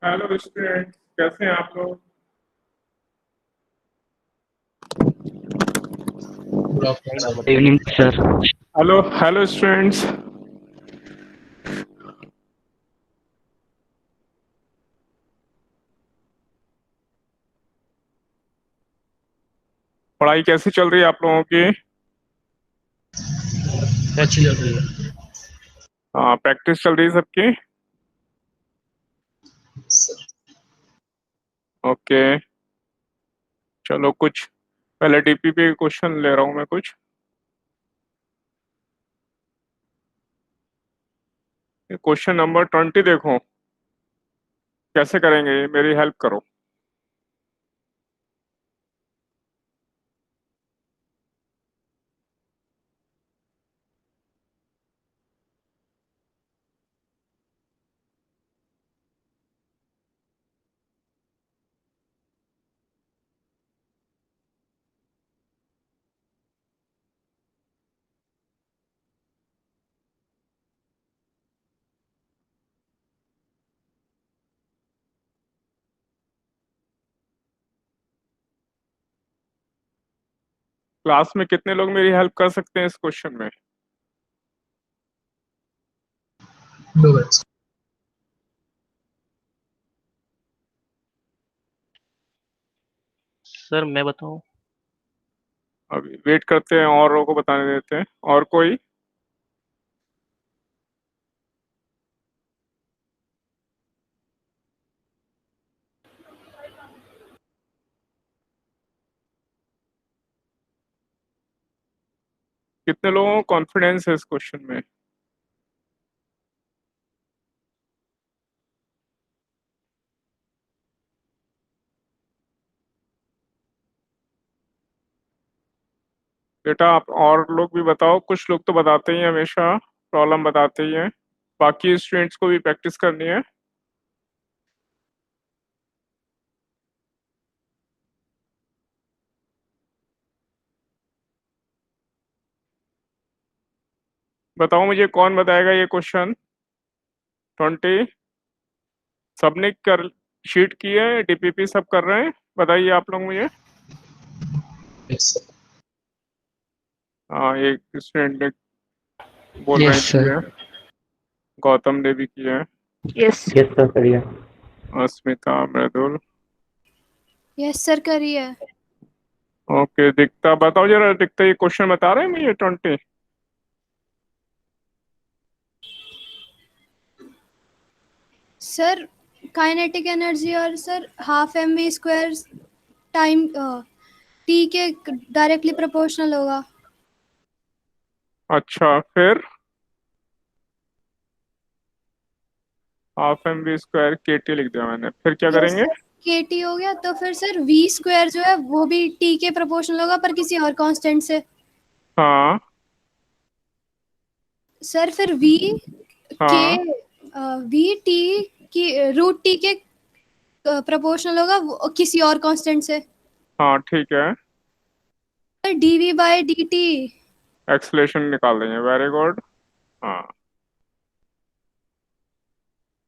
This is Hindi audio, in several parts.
हेलो स्टूडेंट, कैसे हैं आप लोग? Good afternoon sir. Good evening sir. Hello hello students. पढ़ाई कैसी चल रही है आप लोगों की? अच्छी चल रही है हाँ, प्रैक्टिस चल रही है सबकी। सर। ओके, चलो कुछ पहले डीपीपी क्वेश्चन ले रहा हूँ मैं कुछ। क्वेश्चन नंबर 20 देखो, कैसे करेंगे ये मेरी हेल्प करो। क्लास में कितने लोग मेरी हेल्प कर सकते हैं इस क्वेश्चन में? दो मिनट। सर मैं बताऊं? अभी वेट करते हैं, औरों को बताने देते हैं। और कोई? कितने लोगों को कॉन्फिडेंस है इस क्वेश्चन में? बेटा आप और लोग भी बताओ, कुछ लोग तो बताते ही हैं, हमेशा प्रॉब्लम बताते ही हैं। बाकी स्टूडेंट्स को भी प्रैक्टिस करनी है। बताओ मुझे, कौन बताएगा ये क्वेश्चन 20? सबने कर शीट की है, डीपीपी सब कर रहे हैं? बताइए आप लोग मुझे। Yes sir. हाँ, एक स्टूडेंट ने बोल रहे यस हैं की सर। है, गौतम ने भी किया है, यस यस सर करिए। अस्मिता, मृदुल। यस सर करिए। ओके, दिखता बताओ जरा, दिखता ये क्वेश्चन बता रहे हैं मुझे 20? सर काइनेटिक एनर्जी और sir half M V square time T के डायरेक्टली प्रोपोर्शनल होगा। अच्छा, फिर हाफ एम वी स्क्वायर के टी लिख दिया मैंने, फिर क्या यस करेंगे? सर, के टी हो गया तो फिर सर वी स्क्वायर जो है वो भी टी के प्रोपोर्शनल होगा पर किसी और कांस्टेंट से। हाँ सर फिर वी के हाँ वी टी की रूट टी के प्रोपोर्शनल होगा किसी और कांस्टेंट से। हाँ, ठीक है। D V by D T. Acceleration निकाल देंगे, वेरी गुड। हाँ,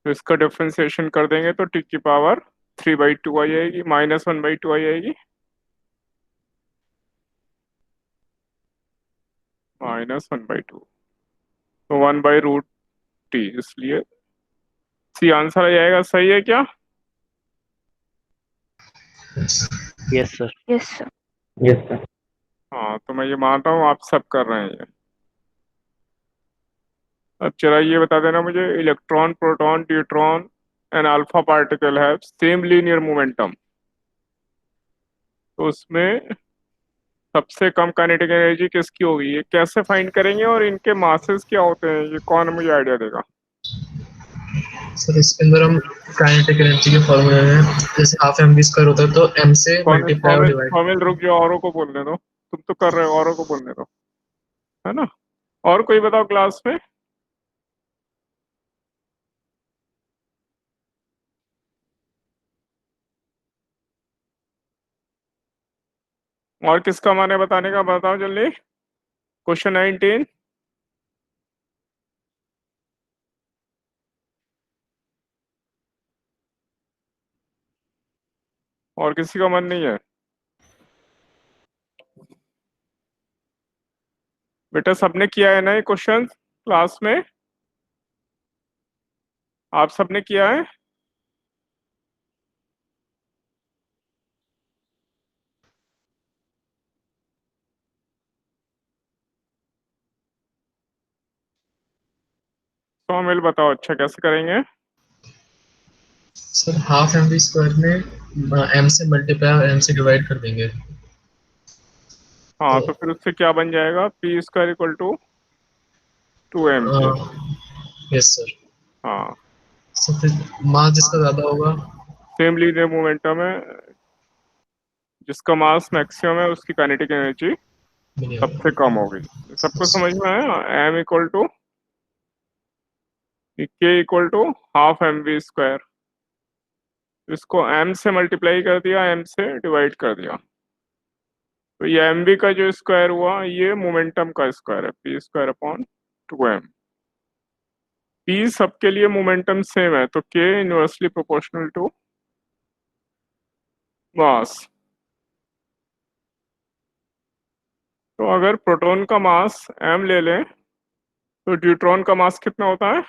तो इसका डिफरेंशिएशन कर देंगे तो टी की पावर 3/2 आ जाएगी, -1/2 आ जाएगी। -1/2 तो 1/√t, इसलिए सी आंसर आ जाएगा। सही है क्या? Yes sir. Yes sir. Yes sir. हाँ, तो मैं ये मानता हूँ आप सब कर रहे हैं ये। अब चला ये बता देना मुझे, electron, proton, neutron and alpha particle have same linear momentum, तो उसमें सबसे कम काइनेटिक एनर्जी किसकी होगी? ये कैसे फाइंड करेंगे और इनके मासेस क्या होते हैं, ये कौन मुझे आइडिया देगा? सर इसके अंदर हम काइनेटिक एनर्जी के फॉर्मूले में जैसे हाफ एम वी स्क्वायर होता है तो एम से कौन मल्टीप्लाई और कौन डिवाइड। कौन रुक जाओ, औरों को बोलने दो। तुम तो कर रहे हो, औरों को बोलने दो, है ना? और कोई बताओ क्लास में। और किसका मन है बताने का? बताओ जल्दी। क्वेश्चन 19। और किसी का मन नहीं है? बेटा सबने किया है ना ये क्वेश्चन क्लास में? आप सबने किया है? तो मिल बताओ अच्छा कैसे करेंगे? Sir half M V square में एम से मल्टीप्लाई और एम से डिवाइड कर देंगे। हाँ तो फिर उससे क्या बन जाएगा? P square equal to 2mj। Yes sir. हाँ सर फिर मास जिसका ज्यादा होगा सेम लीनियर मोमेंटम है, जिसका मास मैक्सिमम है उसकी काइनेटिक एनर्जी मिनिमम। सबसे कम होगी। सबको समझ में आया? m equal to K equal to half M V square, इसको m से मल्टीप्लाई कर दिया, m से डिवाइड कर दिया, तो ये एम वी का जो स्क्वायर हुआ ये मोमेंटम का स्क्वायर है, P square upon 2m। P सबके लिए मोमेंटम सेम है तो k inversely proportional to mass. तो अगर प्रोटॉन का मास m ले लें तो ड्यूट्रॉन का मास कितना होता है?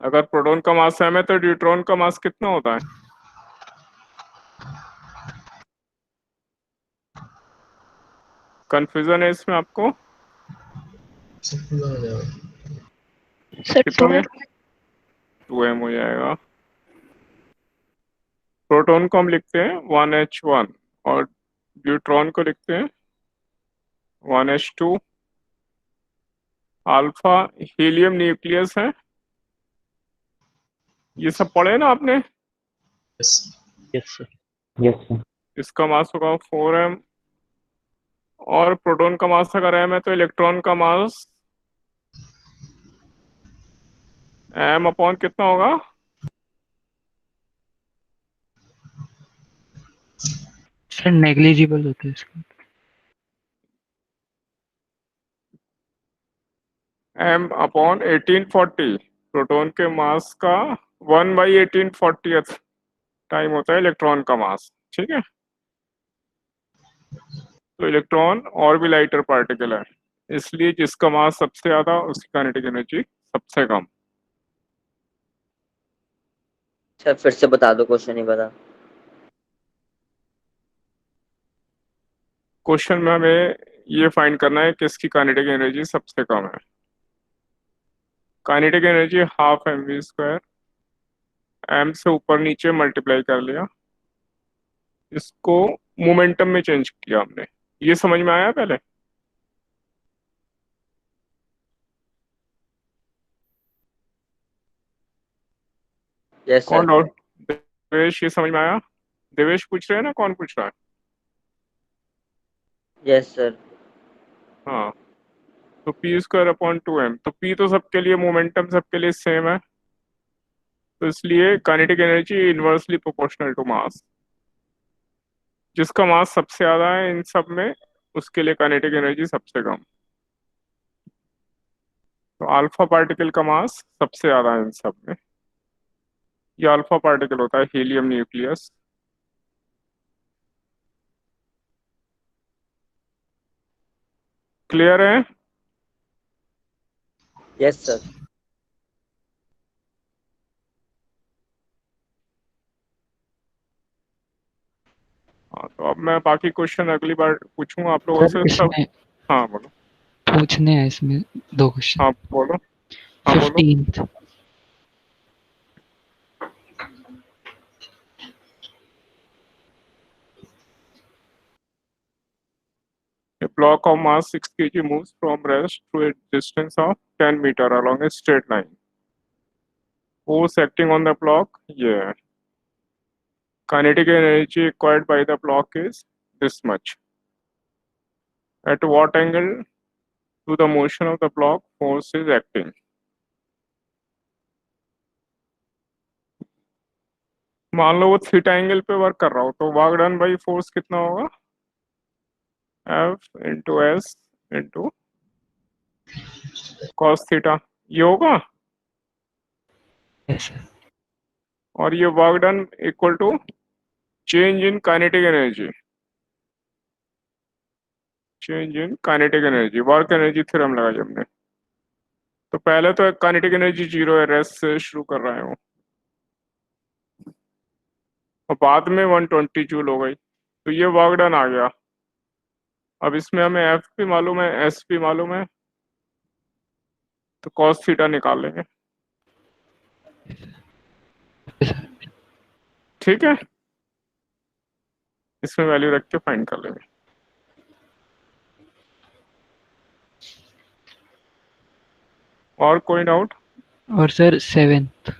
अगर प्रोटॉन का मास m है तो ड्यूट्रॉन का मास कितना होता है? कंफ्यूजन है इसमें आपको? सब पूरा हो जाएगा। सर कितना हो गया? 2m हो जाएगा। प्रोटॉन को हम लिखते हैं 1h1 और न्यूट्रॉन को लिखते हैं 1h2। अल्फा हीलियम न्यूक्लियस है, ये सब पढ़े ना आपने? Yes. Yes sir. Yes sir. इसका मास होगा 4m और प्रोटॉन का मास अगर m है तो इलेक्ट्रॉन का मास m अपॉन कितना होगा? सर नेग्लिजिबल होता है इसका। m upon 1840। प्रोटॉन के मास का 1/1840 टाइम होता है इलेक्ट्रॉन का मास, ठीक है? तो इलेक्ट्रॉन और भी लाइटर पार्टिकल है, इसलिए जिसका मास सबसे ज्यादा उसकी काइनेटिक एनर्जी सबसे कम। सर फिर से बता दो, क्वेश्चन ही बता। क्वेश्चन में हमें ये फाइंड करना है कि इसकी काइनेटिक एनर्जी सबसे कम है। Kinetic energy half M V square, M से ऊपर नीचे मल्टीप्लाई कर लिया, इसको मोमेंटम में चेंज किया हमने। ये समझ में आया पहले? यस कौन सर। डाउट? देवेश ये समझ में आया? देवेश पूछ रहे हैं ना, कौन पूछ रहा है? Yes sir. हाँ तो पी स्क्वायर अपॉन 2m, तो पी तो सबके लिए मोमेंटम सबके लिए सेम है, तो इसलिए kinetic energy inversely proportional to mass. जिसका मास सबसे ज्यादा है इन सब में उसके लिए काइनेटिक एनर्जी सबसे कम। तो अल्फा पार्टिकल का मास सबसे ज्यादा है इन सब में, ये अल्फा पार्टिकल होता है हीलियम न्यूक्लियस। क्लियर है? Yes sir. हाँ तो अब मैं बाकी क्वेश्चन अगली बार पूछूंगा आप लोगों सर से सब। इसमें हाँ बोलो। पूछने हैं इसमें 2 क्वेश्चन। हाँ बोलो। हाँ बोलो। 15th A block of mass 6 kg moves from rest to a distance of 10 meter along a straight line. Force acting on the block, yeah. Kinetic energy acquired by the block is this much. At what angle to the motion of the block force is acting? मान लो वो थीटा एंगल पे वर्क कर रहा हो तो वर्क डन बाई फोर्स कितना होगा? F into S into cos theta, ये होगा। Yes sir. और ये work done equal to change in kinetic energy, change in kinetic energy, work energy theorem लगाई हमने। तो पहले तो काइनेटिक एनर्जी 0 है, रेस्ट से शुरू कर रहे हो, और बाद में 120 जूल हो गई। तो ये वर्क डन आ गया। अब इसमें हमें एफ भी मालूम है, एस भी मालूम है, तो कॉस थीटा निकाल लेंगे। ठीक है, इसमें वैल्यू रख के फाइंड कर लेंगे। और कोई डाउट? और सर 7th।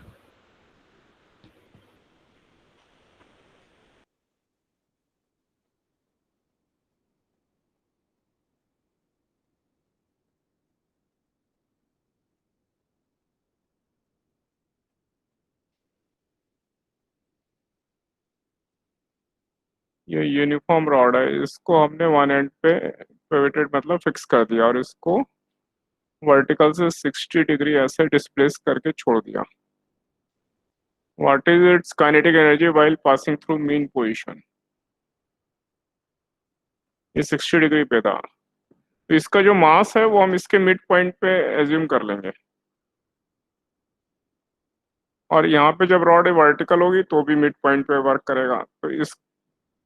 ये यूनिफॉर्म रॉड है, इसको हमने वन एंड पे पिवटेड मतलब फिक्स कर दिया, और इसको वर्टिकल से 60 डिग्री ऐसे डिस्प्लेस करके छोड़ दिया। What is it's kinetic energy while passing through mean position? ये 60 डिग्री पे था, तो इसका जो मास है वो हम इसके मिड पॉइंट पे एज्यूम कर लेंगे, और यहाँ पे जब रॉड वर्टिकल होगी तो भी मिड पॉइंट पे वर्क करेगा। तो इस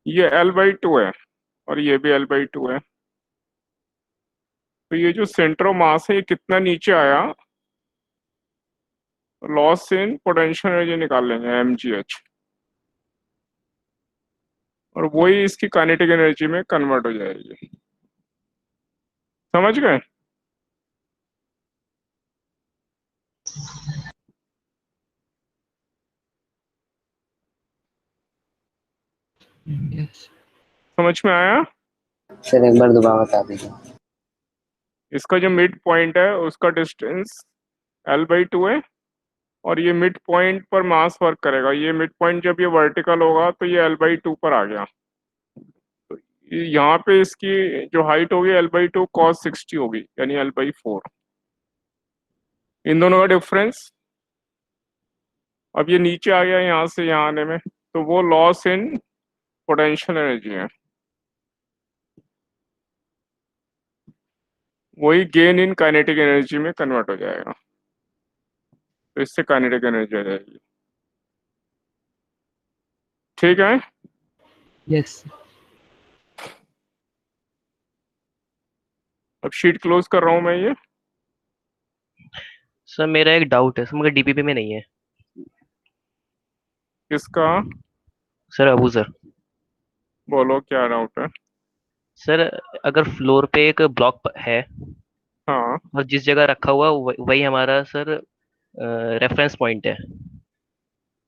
ये L/2 है, और ये भी L/2 है। तो ये जो सेंटर ऑफ मास है ये कितना नीचे आया, लॉस इन पोटेंशियल एनर्जी निकाल लेंगे mgh, और वही इसकी काइनेटिक एनर्जी में कन्वर्ट हो जाएगी। समझ गए? यस समझ में आया? सर एक बार दोबारा बता दीजिए। इसका जो मिड पॉइंट है उसका डिस्टेंस L/2 है, और ये मिड पॉइंट पर मास वर्क करेगा। ये मिड पॉइंट जब ये वर्टिकल होगा तो ये L/2 पर आ गया। तो यहाँ पे इसकी जो हाइट होगी L/2 cos 60 होगी, यानी L/4। इन दोनों का डिफरेंस, अब ये नीचे आ गया यहाँ से यहाँ आने में, तो वो लॉस इन पोटेंशियल एनर्जी है, वही गेन इन काइनेटिक एनर्जी में कन्वर्ट हो जाएगा। तो इससे काइनेटिक एनर्जी आ जाएगी। ठीक है, यस अब शीट क्लोज कर रहा हूँ मैं ये। सर मेरा एक डाउट है सर, मगर डीपीपी में नहीं है। किसका? Sir Abu sir. बोलो क्या डाउट है। सर अगर फ्लोर पे एक ब्लॉक है हाँ और जिस जगह रखा हुआ वही हमारा सर रेफरेंस पॉइंट है,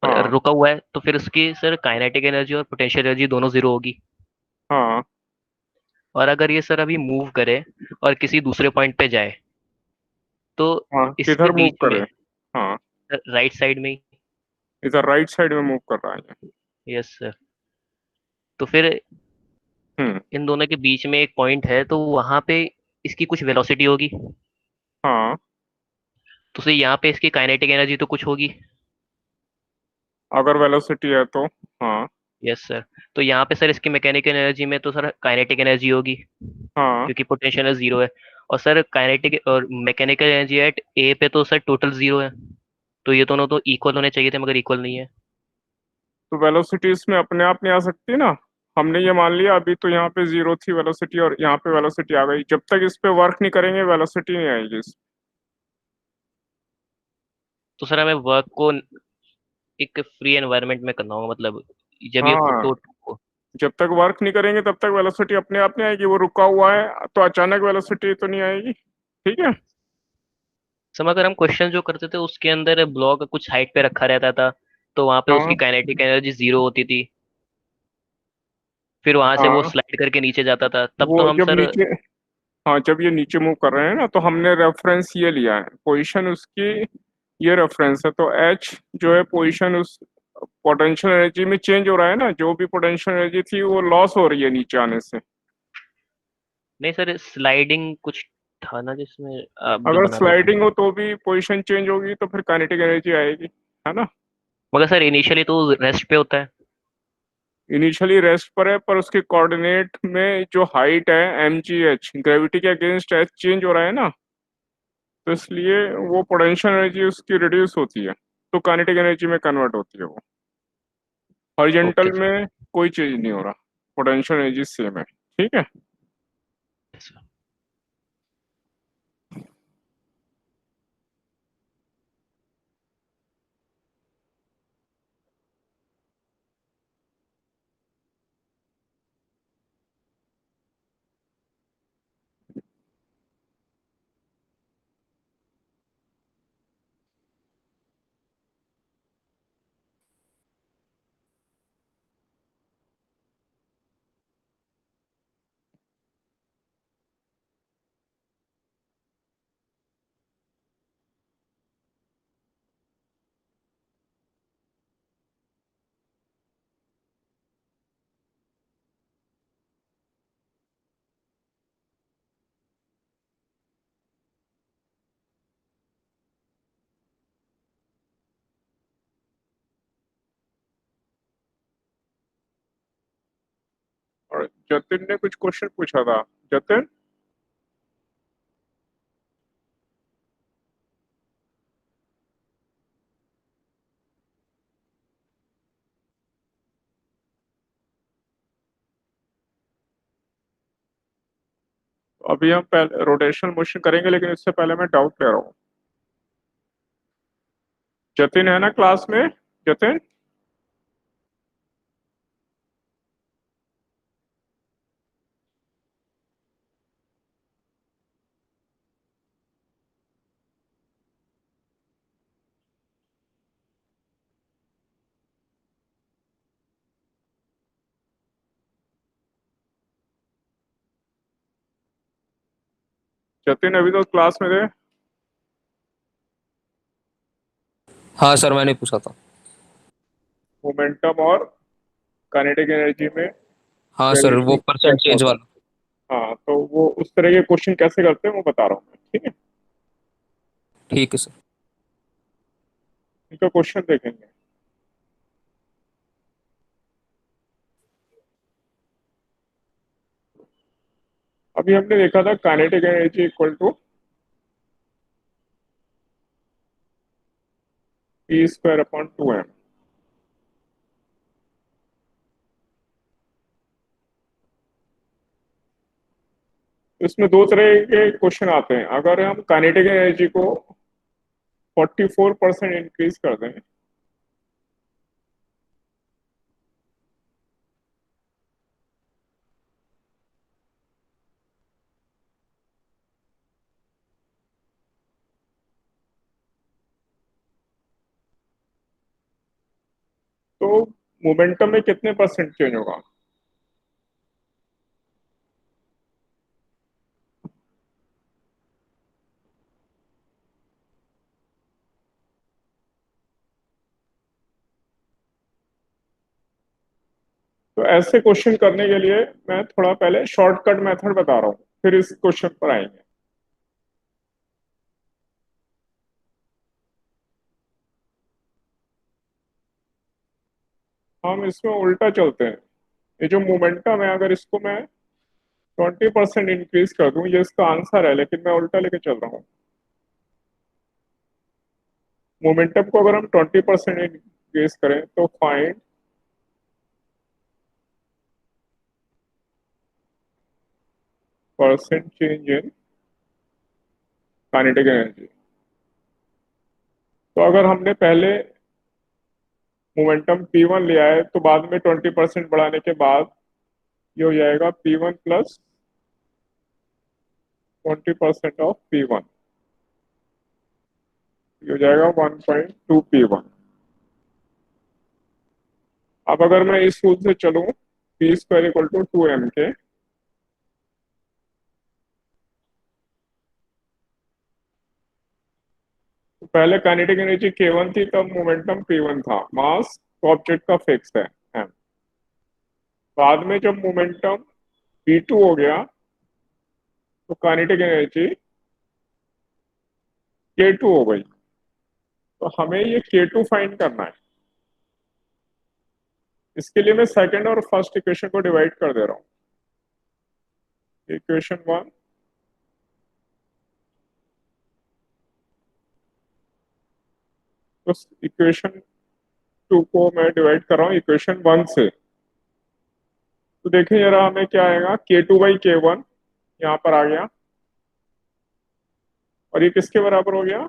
और हाँ रुका हुआ है, तो फिर उसकी सर काइनेटिक एनर्जी और पोटेंशियल एनर्जी दोनों जीरो होगी। हाँ और अगर ये सर अभी मूव करे और किसी दूसरे पॉइंट पे जाए, तो हाँ, इसके किधर मूव बीच कर में रहे हैं? हाँ, राइट साइड में। इधर राइट साइड में मूव कर रहा है। Yes sir. तो फिर हम्म, इन दोनों के बीच में एक पॉइंट है, तो वहां पे इसकी कुछ वेलोसिटी होगी, हाँ, तो फिर यहाँ पे इसकी काइनेटिक एनर्जी तो कुछ होगी। अगर वेलोसिटी है तो। हाँ यस सर। तो यहाँ पे सर इसकी मैकेनिकल एनर्जी में तो सर काइनेटिक एनर्जी होगी, हाँ, क्योंकि पोटेंशियल जीरो है। और सर काइनेटिक और मैकेनिकल एनर्जी एट ए पे तो सर टोटल जीरो है। तो ये दोनों तो इक्वल होने चाहिए थे, मगर इक्वल नहीं है। तो वेलोसिटी इसमें अपने आप नहीं आ सकती ना। हमने ये मान लिया अभी, तो यहाँ पे 0 थी वेलोसिटी, और यहाँ पे वेलोसिटी आ गई। जब तक इस पे वर्क नहीं करेंगे वेलोसिटी नहीं आएगी तो सर हमें वर्क को एक फ्री एनवायरनमेंट में करना होगा, मतलब जब ये हाँ, टोट। जब तक वर्क नहीं करेंगे तब तक वेलोसिटी अपने आप नहीं आएगी। वो रुका हुआ है तो अचानक वेलोसिटी तो नहीं आएगी। ठीक है। सर अगर हम क्वेश्चन जो करते थे उसके अंदर ब्लॉक कुछ हाइट पे रखा रहता था, तो वहां पे उसकी हाँ काइनेटिक एनर्जी जीरो होती थी, फिर वहां से वो हाँ, स्लाइड करके नीचे जाता था, तब तो वो हम जब सर। नीचे, हाँ जब ये नीचे मूव कर रहे हैं ना, तो हमने रेफरेंस ये लिया है, पोजीशन उसकी ये रेफरेंस है। तो एच जो है पोजीशन उस पोटेंशियल एनर्जी में चेंज हो रहा है ना, जो भी पोटेंशियल एनर्जी थी वो लॉस हो रही है नीचे आने से। नहीं सर, स्लाइडिंग कुछ था ना जिसमें आप जो अगर बना रहे थे। स्लाइडिंग हो तो भी पोजीशन चेंज होगी, तो फिर काइनेटिक एनर्जी आएगी। है ना। मगर सर इनिशियली तो रेस्ट पे होता है। इनिशियली रेस्ट पर है, पर उसके कोऑर्डिनेट में जो हाइट है mgh, ग्रेविटी के अगेंस्ट एच चेंज हो रहा है ना, तो इसलिए वो पोटेंशियल एनर्जी उसकी रिड्यूस होती है, तो काइनेटिक एनर्जी में कन्वर्ट होती है वो। ओके हॉरिजॉन्टल में कोई चेंज नहीं हो रहा, पोटेंशियल एनर्जी सेम है। ठीक है। सर। और जतिन ने कुछ क्वेश्चन पूछा था। जतिन, अभी हम पहले रोटेशनल मोशन करेंगे, लेकिन इससे पहले मैं डाउट ले रहा हूँ। जतिन है ना क्लास में? जतिन, जतिन अभी तो क्लास में थे। हाँ सर, मैंने पूछा था। मोमेंटम और काइनेटिक एनर्जी में हाँ सर, वो वेरिएशन परसेंट कैसे चेंज होता वाला। है। हाँ, तो वो उस तरह के क्वेश्चन कैसे करते हैं वो बता रहा हूँ मैं। ठीक है, ठीक है सर। इनका क्वेश्चन देखेंगे। अभी हमने देखा था kinetic energy equal to p² / 2m। इसमें दो तरह के क्वेश्चन आते हैं। अगर हम काइनेटिक एनर्जी को 44% इंक्रीज कर दें, तो मोमेंटम में कितने परसेंट चेंज होगा? तो ऐसे क्वेश्चन करने के लिए मैं थोड़ा पहले शॉर्टकट मेथड बता रहा हूँ, फिर इस क्वेश्चन पर आएंगे। हम इसमें उल्टा चलते हैं। ये जो मोमेंटम है, अगर इसको मैं 20% इंक्रीज कर दूं, ये इसका आंसर है, लेकिन मैं उल्टा लेके चल रहा हूँ। मोमेंटम को अगर हम 20% इंक्रीज करें तो find percent change in kinetic energy. तो अगर हमने पहले मोमेंटम p1 लिया है, तो बाद में 20% बढ़ाने के बाद ये हो जाएगा p1 प्लस 20% ऑफ p1, ये हो जाएगा 1.2 p1। अब अगर मैं इस सूत्र से चलूं, p² = 2m के, तो पहले काइनेटिक एनर्जी k1 थी, तब मोमेंटम p1 था। मास तो ऑब्जेक्ट का फिक्स है m। बाद में जब मोमेंटम p2 हो गया, तो काइनेटिक एनर्जी k2 हो गई। तो हमें ये K2 फाइंड करना है। इसके लिए मैं सेकंड और फर्स्ट इक्वेशन को डिवाइड कर दे रहा हूँ। इक्वेशन 1 तो इक्वेशन 2 को मैं डिवाइड कर रहा हूँ इक्वेशन 1 से। तो देखिए जरा हमें क्या आएगा, K2/K1 यहाँ पर आ गया, और ये किसके बराबर हो गया,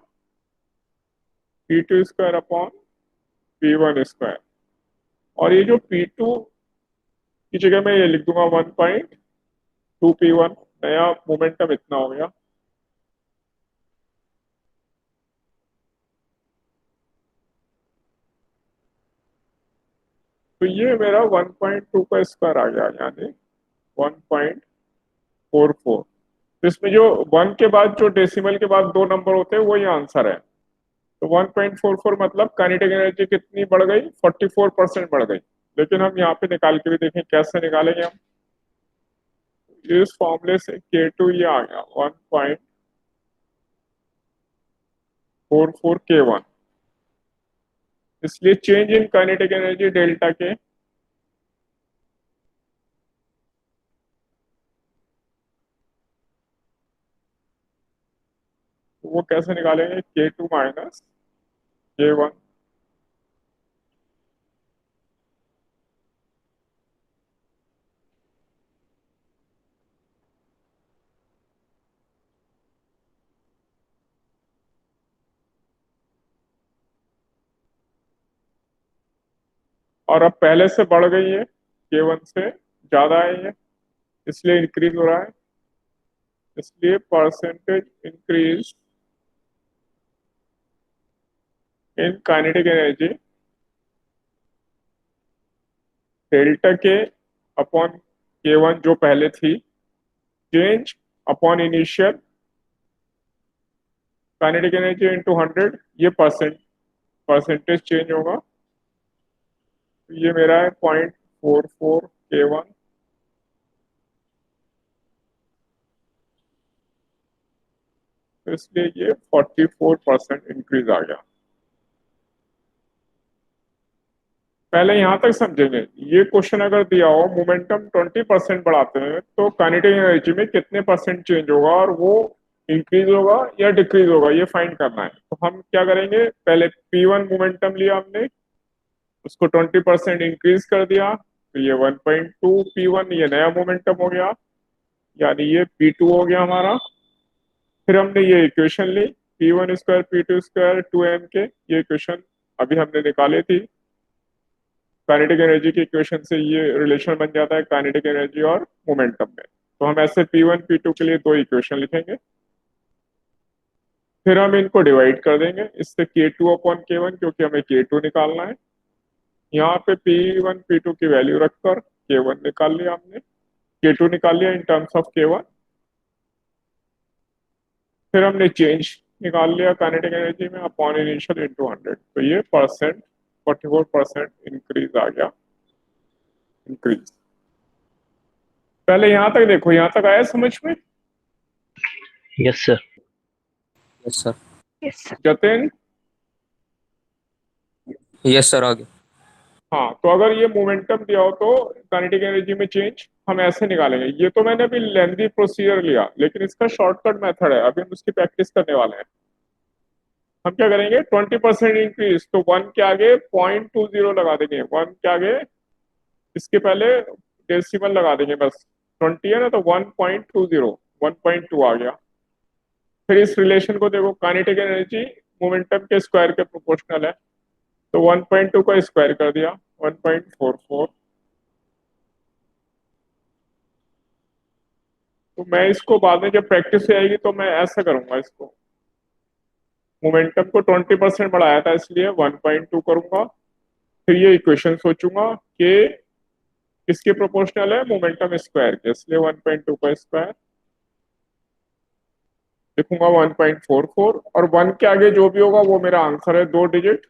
P2² अपॉन P1²। और ये जो P2 की जगह मैं ये लिख दूंगा 1.2P1, नया मोमेंटम इतना हो गया। तो ये मेरा 1.2 का स्क्वायर आ गया, यानी 1.44। तो इसमें जो 1 के बाद जो डेसिमल के बाद 2 नंबर होते हैं वही आंसर है। तो 1.44 मतलब काइनेटिक एनर्जी कितनी बढ़ गई, 44% बढ़ गई। लेकिन हम यहाँ पे निकाल के भी देखें कैसे निकालेंगे हम। इस फॉर्मूले से K2 ये आ गया 1.44 K1। इसलिए change in kinetic energy delta के वो कैसे निकालेंगे, K2 माइनस K1। और अब पहले से बढ़ गई है, K1 से ज्यादा है ये, इसलिए इंक्रीज हो रहा है। इसलिए percentage increase in kinetic energy delta के अपॉन K1 जो पहले थी, change upon initial kinetic energy into 100, ये परसेंटेज चेंज होगा। तो ये मेरा है 0.44 K1 तो इसलिए ये 44% इंक्रीज आ गया। पहले यहां तक समझेंगे, ये क्वेश्चन अगर दिया हो मोमेंटम 20% बढ़ाते हैं तो काइनेटिक एनर्जी में कितने परसेंट चेंज होगा और वो इंक्रीज होगा या डिक्रीज होगा, ये फाइंड करना है। तो हम क्या करेंगे, पहले P1 मोमेंटम लिया हमने, उसको 20% इंक्रीज कर दिया, तो ये 1.2 P1 ये नया मोमेंटम हो गया, यानी ये P2 हो गया हमारा। फिर हमने ये इक्वेशन ली P1² P2² 2m के, ये इक्वेशन अभी हमने निकाली थी। काइनेटिक एनर्जी की इक्वेशन से ये रिलेशन बन जाता है काइनेटिक एनर्जी और मोमेंटम में। तो हम ऐसे P1 P2 के लिए 2 इक्वेशन लिखेंगे, फिर हम इनको डिवाइड कर देंगे इससे K2 अपॉन K1, क्योंकि हमें K2 निकालना है। यहाँ पे P1 P2 की वैल्यू रखकर K1 निकाल लिया हमने, K2 निकाल लिया इन टर्म्स ऑफ K1। फिर हमने चेंज निकाल लिया काइनेटिक एनर्जी में अपॉन इनिशियल इंटू 100, तो ये 44% इंक्रीज आ गया, इंक्रीज। पहले यहां तक देखो, यहां तक आया समझ में? Yes sir. Yes sir. Jatin, yes sir, आगे। हाँ तो अगर ये मोमेंटम दिया हो तो काइनेटिक एनर्जी में चेंज हम ऐसे निकालेंगे। ये तो मैंने अभी लेंथी प्रोसीजर लिया, लेकिन इसका शॉर्टकट मेथड है, अभी हम उसकी प्रैक्टिस करने वाले हैं। हम क्या करेंगे, 20% इंक्रीज, तो 1 के आगे 0.20 लगा देंगे, 1 के आगे इसके पहले डेसिमल लगा देंगे बस। 20 है ना, तो 1.20, 1.2 आ गया। फिर इस रिलेशन को देखो, काइनेटिक एनर्जी मोमेंटम के स्क्वायर के प्रोपोर्शनल है, तो 1.2 का स्क्वायर कर दिया 1.44। तो मैं इसको बाद में जब प्रैक्टिस से आएगी तो मैं ऐसा करूंगा, इसको मोमेंटम को 20% बढ़ाया था इसलिए 1.2 करूंगा। फिर ये इक्वेशन सोचूंगा कि किसके प्रोपोर्शनल है, मोमेंटम स्क्वायर के, इसलिए 1.2 का स्क्वायर लिखूंगा 1.44, और 1 के आगे जो भी होगा वो मेरा आंसर है, 2 डिजिट,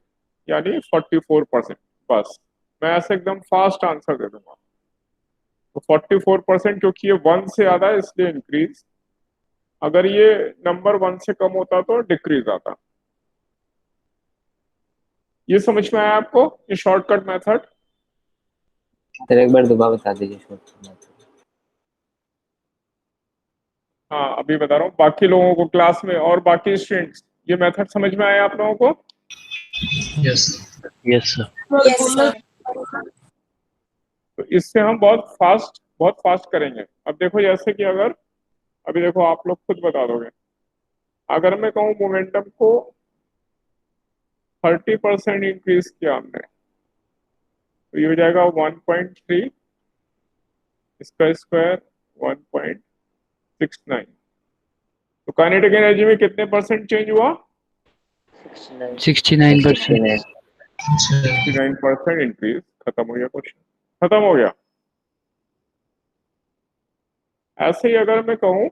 यानी 44%। बस मैं ऐसे एकदम फास्ट आंसर दे दूंगा। तो 44% क्योंकि ये 1 से ज्यादा है इसलिए इंक्रीज, अगर ये नंबर 1 से कम होता तो डिक्रीज आता। ये समझ में आया आपको, ये शॉर्टकट मेथड? सर एक बार दोबारा बता दीजिए शॉर्ट। हाँ अभी बता रहा हूँ बाकी लोगों को क्लास में और बाकी स्टूडेंट्स, ये मेथड समझ में आया आप लोगों को? Yes yes sir. तो इससे हम बहुत फास्ट करेंगे। अब देखो जैसे कि अगर, अभी देखो आप लोग खुद बता दोगे, अगर मैं कहूँ मोमेंटम को 30% इंक्रीज किया हमने, तो ये हो जाएगा 1.3, इसका स्क्वायर 1.69। तो काइनेटिक एनर्जी में कितने परसेंट चेंज हुआ? 69%. 69% इंक्रीज। खत्म हो गया क्वेश्चन, खत्म हो गया। ऐसे ही अगर मैं कहूं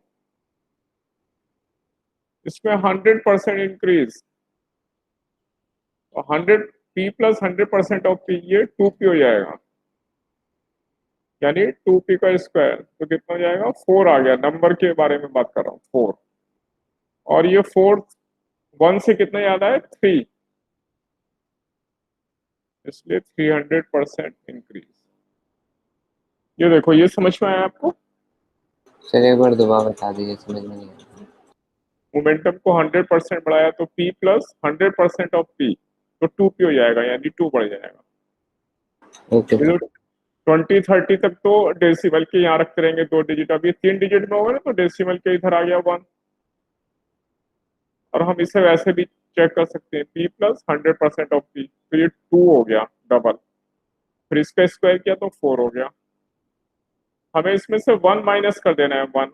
इसमें 100% इंक्रीज, तो 100 P प्लस 100% ऑफ P, ये 2P हो जाएगा, यानी 2P का स्क्वायर, तो कितना हो जाएगा? 4 आ गया। नंबर के बारे में बात कर रहा हूँ, 4। और ये 4 1 से कितना याद आया? 3, इसलिए 300% इंक्रीज। ये देखो, ये समझ में आया आपको? सर एक बार दोबारा बता दीजिए, समझ में नहीं आया। मोमेंटम को 100% बढ़ाया तो P प्लस 100% ऑफ P, तो 2P हो जाएगा, यानी 2 बढ़ जाएगा। ओके ये सर। जो 20-30 तक तो डेसिमल के यहाँ रखते रहेंगे 2 डिजिट, अभी 3 डिजिट में होगा ना, तो डेसिमल के इधर आ गया 1। और हम इसे वैसे भी चेक कर सकते हैं, P प्लस 100% ऑफ P, तो ये 2 हो गया डबल, फिर इसका स्क्वायर किया तो 4 हो गया। हमें इसमें से 1 माइनस कर देना है, 1,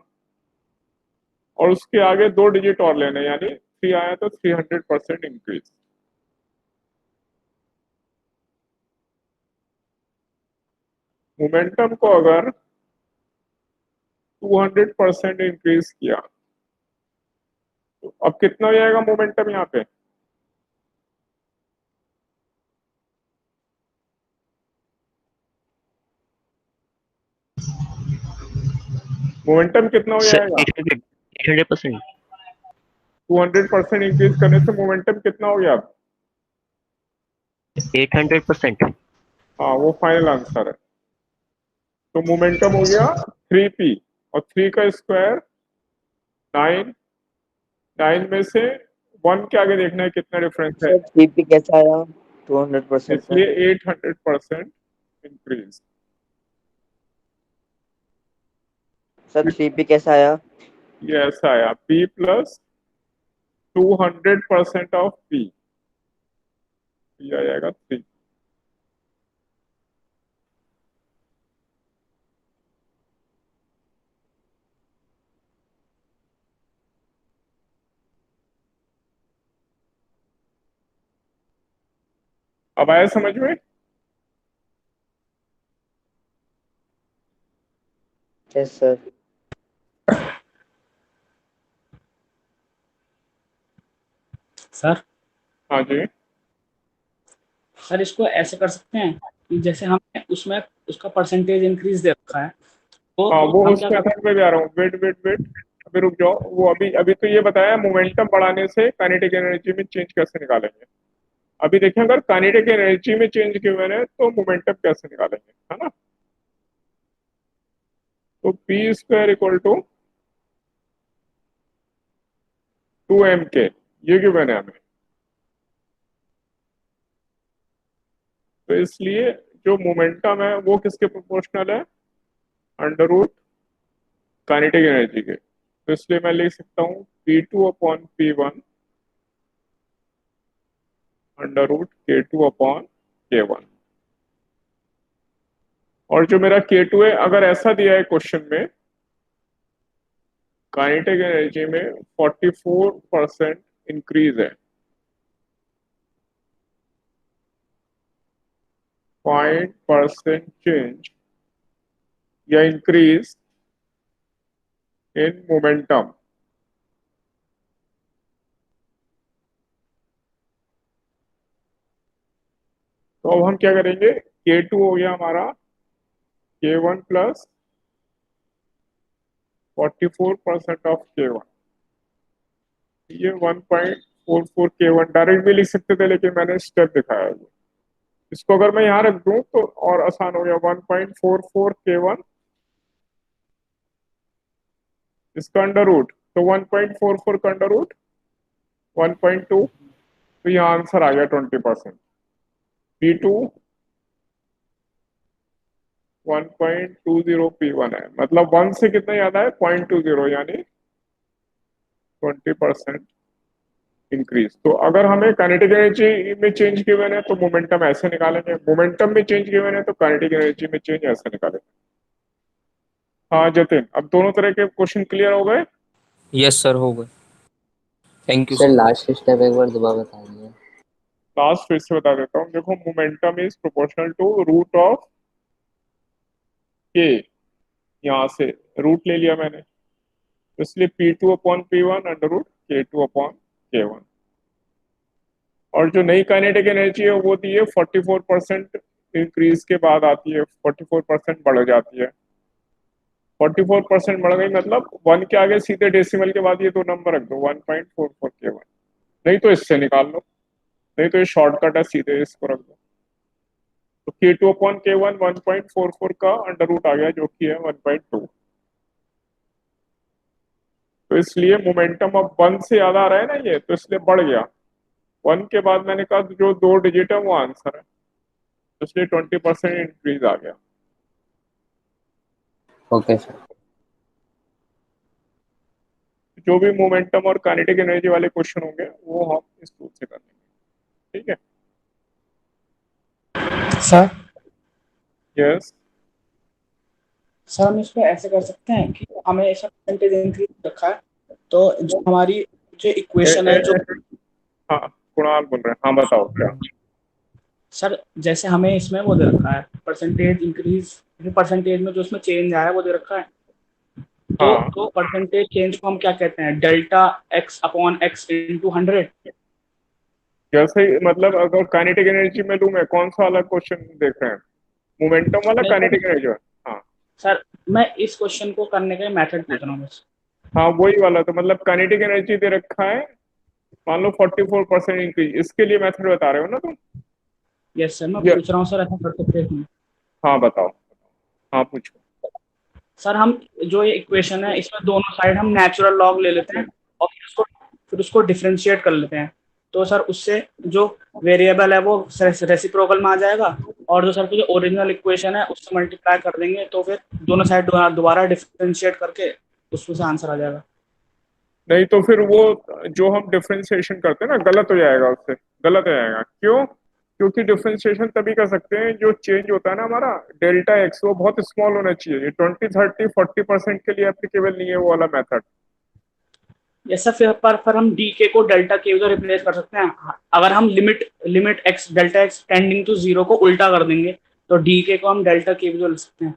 और उसके आगे 2 डिजिट और लेने हैं, यानी 3 आया तो 300% इंक्रीज। मोमेंटम को अगर 200% इंक्रीज किया, तो अब कितना हो जाएगा मोमेंटम यहाँ पे? मोमेंटम कितना हो सर जाएगा? 800%। 200% इंक्रीज करने से मोमेंटम कितना हो गया अब? 800%। हाँ वो फाइनल आंसर है। तो मोमेंटम हो गया 3P, और 3 का स्क्वायर 9, 9 में से 1 के आगे देखना है कितना डिफरेंस है, सर पीपी कैसा आया 200% से? इसलिए 800% इंक्रीज। सर 3P कैसा आया? ये ऐसा आया, P प्लस 200% ऑफ P, ये आ जाएगा 3। अब आया समझ में? Yes sir. सर हाँ जी। सर इसको ऐसे कर सकते हैं कि जैसे हमने उसमें उसका परसेंटेज इंक्रीज दे रखा है, तो हाँ वो हम उस क्या कर मेथड पे भी आ रहा हूँ, वेट वेट वेट, अभी रुक जाओ। वो अभी अभी तो ये बताया मोमेंटम बढ़ाने से काइनेटिक एनर्जी में चेंज कैसे निकालेंगे। अभी देखें अगर काइनेटिक एनर्जी में चेंज किए हुए हैं तो मोमेंटम कैसे निकालेंगे, है ना? तो P square equal to 2 mk, ये क्यों बने हमें? तो इसलिए जो मोमेंटम है वो किसके प्रोपोर्शनल है? अंडर रूट काइनेटिक एनर्जी के। तो इसलिए मैं लिख सकता हूँ P2/P1 अंडर रूट K2/K1। और जो मेरा K2 है, अगर ऐसा दिया है क्वेश्चन में, काइनेटिक एनर्जी में 44% इंक्रीज है, 5% चेंज या इंक्रीज इन मोमेंटम, तो अब हम क्या करेंगे? K2 हो गया हमारा K1 प्लस 44% ऑफ K1, ये 1. 1.44K1 डायरेक्ट भी लिख सकते थे, लेकिन मैंने स्टेप दिखाया है। इसको अगर मैं यहाँ रख दूं तो और आसान हो गया। 1.44K1 इसका अंडर रूट, तो 1.44 का अंडर रूट 1.2, तो यहाँ आंसर आ गया 20%। P2 1.20P1 है, मतलब 1 से कितना ज्यादा है 0.20, यानी 20% इंक्रीज। तो अगर हमें काइनेटिक एनर्जी में चेंज किए हुए हैं तो मोमेंटम ऐसे निकालेंगे, मोमेंटम में चेंज किए हुए हैं तो काइनेटिक एनर्जी में चेंज ऐसे निकालेंगे। हाँ जतिन, अब दोनों तरह के क्वेश्चन क्लियर हो गए? यस सर, हो गए। Thank you sir sir. Last step एक बार दोबारा बता दीजिए। लास्ट फिर से बता देता हूँ। देखो, momentum is proportional to root of K, यहाँ से रूट ले लिया मैंने, तो इसलिए P2/P1 अंडर रूट K2/K1। और जो नई काइनेटिक एनर्जी है वो दी है 44% इंक्रीज के बाद आती है, 44% बढ़ जाती है। 44% बढ़ गई मतलब 1 के आगे सीधे डेसिमल के बाद ये दो नंबर रख दो, 1.44K1। नहीं तो इससे निकाल लो, नहीं तो ये शॉर्टकट है, सीधे इसको रख दो। तो K2/K1 1.44 का अंडर रूट आ गया, जो कि है 1.2। तो इसलिए मोमेंटम अब 1 से ज्यादा आ रहा है ना ये, तो इसलिए बढ़ गया। 1 के बाद मैंने कहा जो 2 डिजिट है वो आंसर है, तो इसलिए 20% इंक्रीज आ गया। Okay sir. जो भी मोमेंटम और काइनेटिक एनर्जी वाले क्वेश्चन होंगे वो हम इस टूल से कर लेंगे, ठीक है? Sir yes. सर हम इसको ऐसे कर सकते हैं कि हमें ऐसा परसेंटेज इंक्रीज रखा है, तो जो हमारी जो इक्वेशन है, जो हाँ कुणाल बोल रहे हैं, हाँ बताओ क्या। सर जैसे हमें इसमें वो दे रखा है परसेंटेज इंक्रीज, परसेंटेज में जो उसमें चेंज आया है वो दे रखा है, हाँ तो परसेंटेज चेंज को हम क्या कहते हैं, डेल्टा x/x इंटू 100। जैसे ही, मतलब अगर काइनेटिक एनर्जी में लूँ मैं, कौन सा वाला क्वेश्चन देख रहे हैं, मोमेंटम वाला काइनेटिक एनर्जी वाला? हाँ सर मैं इस क्वेश्चन को करने का मेथड पूछ रहा हूँ बस। हाँ वही वाला। तो मतलब काइनेटिक एनर्जी दे रखा है, मान लो 44% इंक्रीज, इसके लिए मेथड बता रहे हो ना तुम? यस सर, मैं ये पूछ रहा हूँ सर, ऐसा कर सकते हैं? हाँ बताओ, हाँ पूछो। सर हम जो ये इक्वेशन है इसमें दोनों साइड हम नेचुरल लॉग ले लेते हैं और फिर उसको डिफरेंशिएट कर लेते हैं, तो सर उससे जो वेरिएबल है वो रेसिप्रोकल में आ जाएगा, और जो सर जो ओरिजिनल इक्वेशन है उससे मल्टीप्लाई कर देंगे, तो फिर दोनों साइड दोबारा डिफरेंशिएट करके उसमें से आंसर आ जाएगा। नहीं तो फिर वो जो हम डिफरेंशिएशन करते हैं ना, गलत हो जाएगा, उससे गलत हो जाएगा। क्यों? क्योंकि डिफरेंशिएशन तभी कर सकते हैं जो चेंज होता है ना हमारा डेल्टा एक्स, वो बहुत स्मॉल होना चाहिए। ये 20, 30, 40% के लिए एप्लीकेबल नहीं है वो वाला मेथड। यस सर, फिर हम डी के को डेल्टा के से रिप्लेस कर सकते हैं। अगर हम limit X delta X tending to 0 को उल्टा कर देंगे, तो डी के को हम डेल्टा के लिख सकते हैं।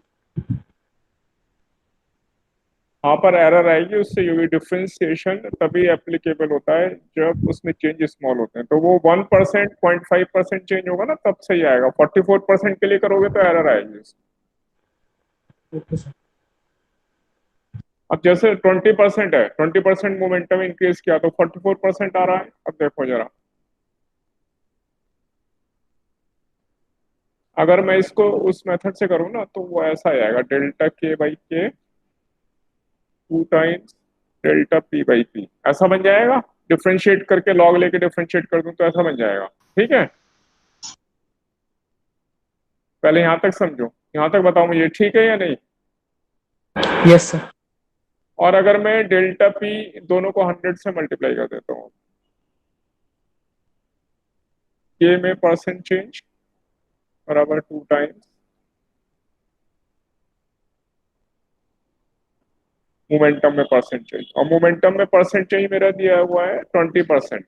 वहां पर एरर आएगी, उससे ये डिफरेंशिएशन तभी एप्लीकेबल होता है जब उसमें चेंज स्मॉल होते हैं। तो वो 1%, 0.5% चेंज होगा ना तब सही आएगा। 44% के लिए करोगे तो एरर आएगी उसमें। Okay sir. अब जैसे 20% है, 20% मोमेंटम इंक्रीज किया तो 44% आ रहा है। अब देखो जरा, अगर मैं इसको उस मेथड से करूँ ना तो वो ऐसा आएगा, delta K/K 2 times delta P/P, ऐसा बन जाएगा। डिफरेंशिएट करके लॉग लेके डिफरेंशिएट कर दूं तो ऐसा बन जाएगा, ठीक है? पहले यहां तक समझो, यहां तक बताओ मुझे ठीक है या नहीं। Yes sir. और अगर मैं डेल्टा P दोनों को 100 से मल्टीप्लाई कर देता हूँ, K में परसेंट चेंज बराबर 2 टाइम्स मोमेंटम में परसेंट चेंज, और मोमेंटम में परसेंट चेंज मेरा दिया हुआ है 20%।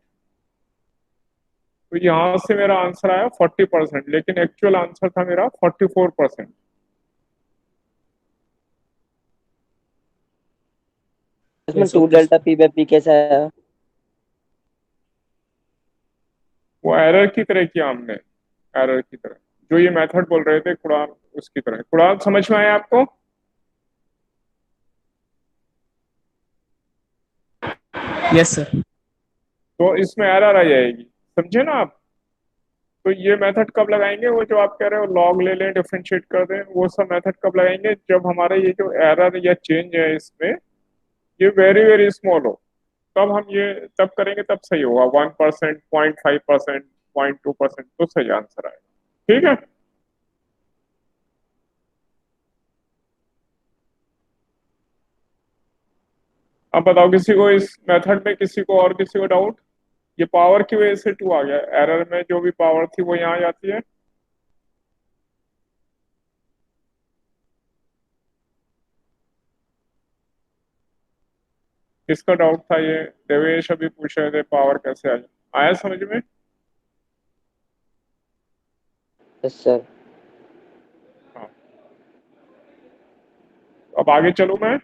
तो यहां से मेरा आंसर आया 40%, लेकिन एक्चुअल आंसर था मेरा 44%। इसमें 2 डेल्टा P/P कैसा आया? वो एरर की तरह किया हमने, एरर की तरह, जो ये मेथड बोल रहे थे कुणाल, उसकी तरह। कुणाल समझ में आया आपको? Yes sir. तो इसमें एरर आ जाएगी, समझे ना आप। तो ये मेथड कब लगाएंगे, वो जो आप कह रहे हो लॉग ले लें डिफरेंशिएट कर दें, वो सब मेथड कब लगाएंगे, जब हमारा ये जो एरर या चेंज है इसमें ये वेरी वेरी स्मॉल हो, तब हम ये तब करेंगे, तब सही होगा। 1%, 0.5%, 0.2% तो सही आंसर आएगा। ठीक है। अब बताओ किसी को इस मेथड में, किसी को और किसी को डाउट। ये पावर की वजह से 2 आ गया, एरर में जो भी पावर थी वो यहाँ आ जाती है। किसका डाउट था ये, देवेश अभी पूछ रहे थे पावर कैसे आई, आया समझ में। Yes sir. हाँ, अब आगे चलूं मैं।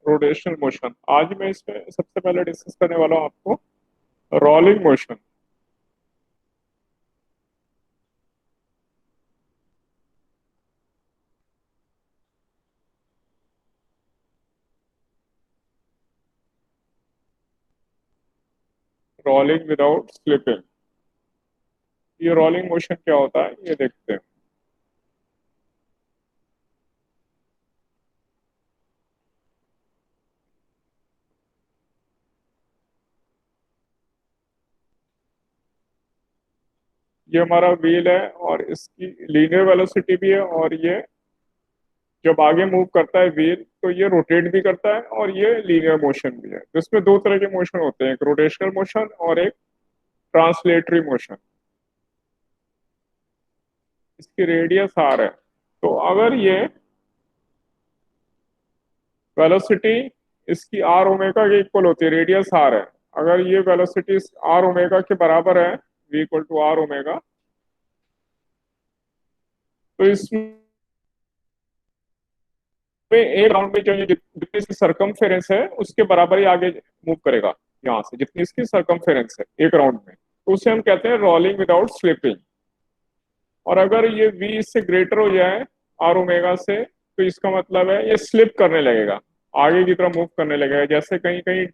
रोटेशनल मोशन, आज मैं इसमें सबसे पहले डिस्कस करने वाला हूँ आपको rolling motion. Rolling without slipping, ये रोलिंग मोशन क्या होता है ये देखते हैं। ये हमारा व्हील है और इसकी लीनियर वेलोसिटी भी है, और ये जब आगे मूव करता है व्हील तो ये रोटेट भी करता है, और ये लीनियर मोशन भी है। तो इसमें 2 तरह के मोशन होते हैं, एक रोटेशनल मोशन और एक ट्रांसलेटरी मोशन। इसकी रेडियस आर है, तो अगर ये वेलोसिटी इसकी आर ओमेगा के इक्वल होती है, रेडियस आर है, अगर ये वेलोसिटी आर ओमेगा के बराबर है, v equal to R omega, तो इसमें एक राउंड में जो ये जितनी इसकी सरकमफेरेंस है उसके बराबर ही आगे मूव करेगा, यहाँ से जितनी इसकी सरकमफेरेंस है एक राउंड में, तो उसे हम कहते हैं रोलिंग विदाउट स्लिपिंग। और अगर ये v इससे ग्रेटर हो जाए आर ओमेगा से, तो इसका मतलब है ये स्लिप करने लगेगा, आगे की तरफ मूव करने लगेगा। जैसे कहीं कहीं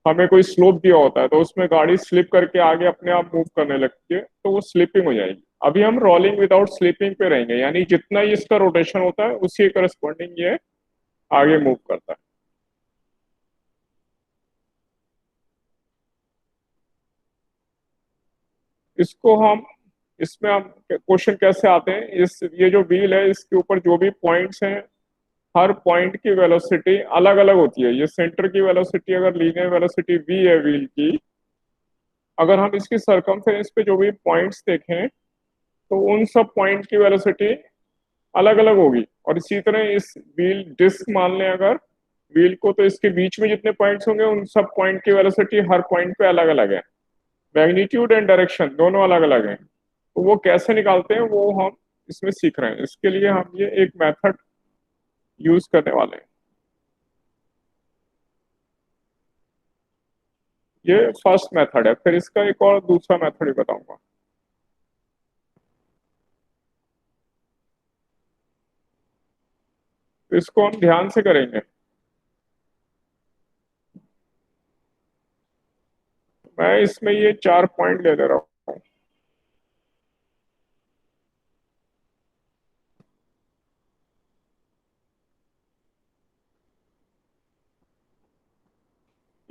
हमें कोई स्लोप दिया होता है तो उसमें गाड़ी स्लिप करके आगे अपने आप मूव करने लगती है, तो वो स्लिपिंग हो जाएगी। अभी हम रोलिंग विदाउट स्लिपिंग पे रहेंगे, यानी जितना ही इसका रोटेशन होता है उसी करस्पॉन्डिंग ये आगे मूव करता है। इसको हम इसमें हम क्वेश्चन कैसे आते हैं, इस ये जो व्हील है इसके ऊपर जो भी पॉइंट्स हैं, हर पॉइंट की वेलोसिटी अलग अलग होती है। ये सेंटर की वेलोसिटी अगर लीनियर वेलोसिटी v है व्हील की, अगर हम इसकी सरकमफेरेंस पे जो भी पॉइंट्स देखें तो उन सब पॉइंट की वेलोसिटी अलग अलग होगी। और इसी तरह इस व्हील डिस्क मान लें अगर व्हील को, तो इसके बीच में जितने पॉइंट्स होंगे उन सब पॉइंट की वेलोसिटी हर पॉइंट पे अलग अलग है, मैग्नीट्यूड एंड डायरेक्शन दोनों अलग अलग हैं। तो वो कैसे निकालते हैं वो हम इसमें सीख रहे हैं। इसके लिए हम ये एक मेथड यूज करने वाले हैं। ये फर्स्ट मेथड है, फिर इसका एक और दूसरा मेथड भी बताऊंगा। तो इसको हम ध्यान से करेंगे। मैं इसमें ये 4 पॉइंट ले ले रहा हूँ।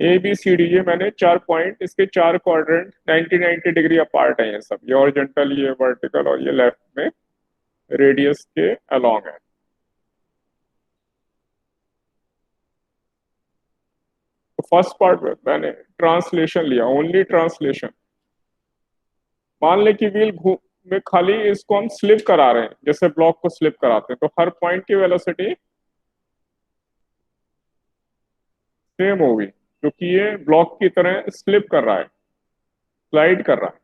ए बी सी डी, ये मैंने 4 पॉइंट, इसके 4 क्वाड्रेंट 90-90 डिग्री अपार्ट है। ये सब, ये हॉरिजॉन्टल, ये वर्टिकल और ये लेफ्ट में रेडियस के अलोंग है। तो फर्स्ट पार्ट में मैंने ट्रांसलेशन लिया, ओनली ट्रांसलेशन। मान ले कि व्हील में खाली इसको हम स्लिप करा रहे हैं, जैसे ब्लॉक को स्लिप कराते हैं, तो हर पॉइंट की वेलोसिटी सेम होगी क्योंकि ये ब्लॉक की तरह स्लिप कर रहा है। स्लाइड कर रहा है,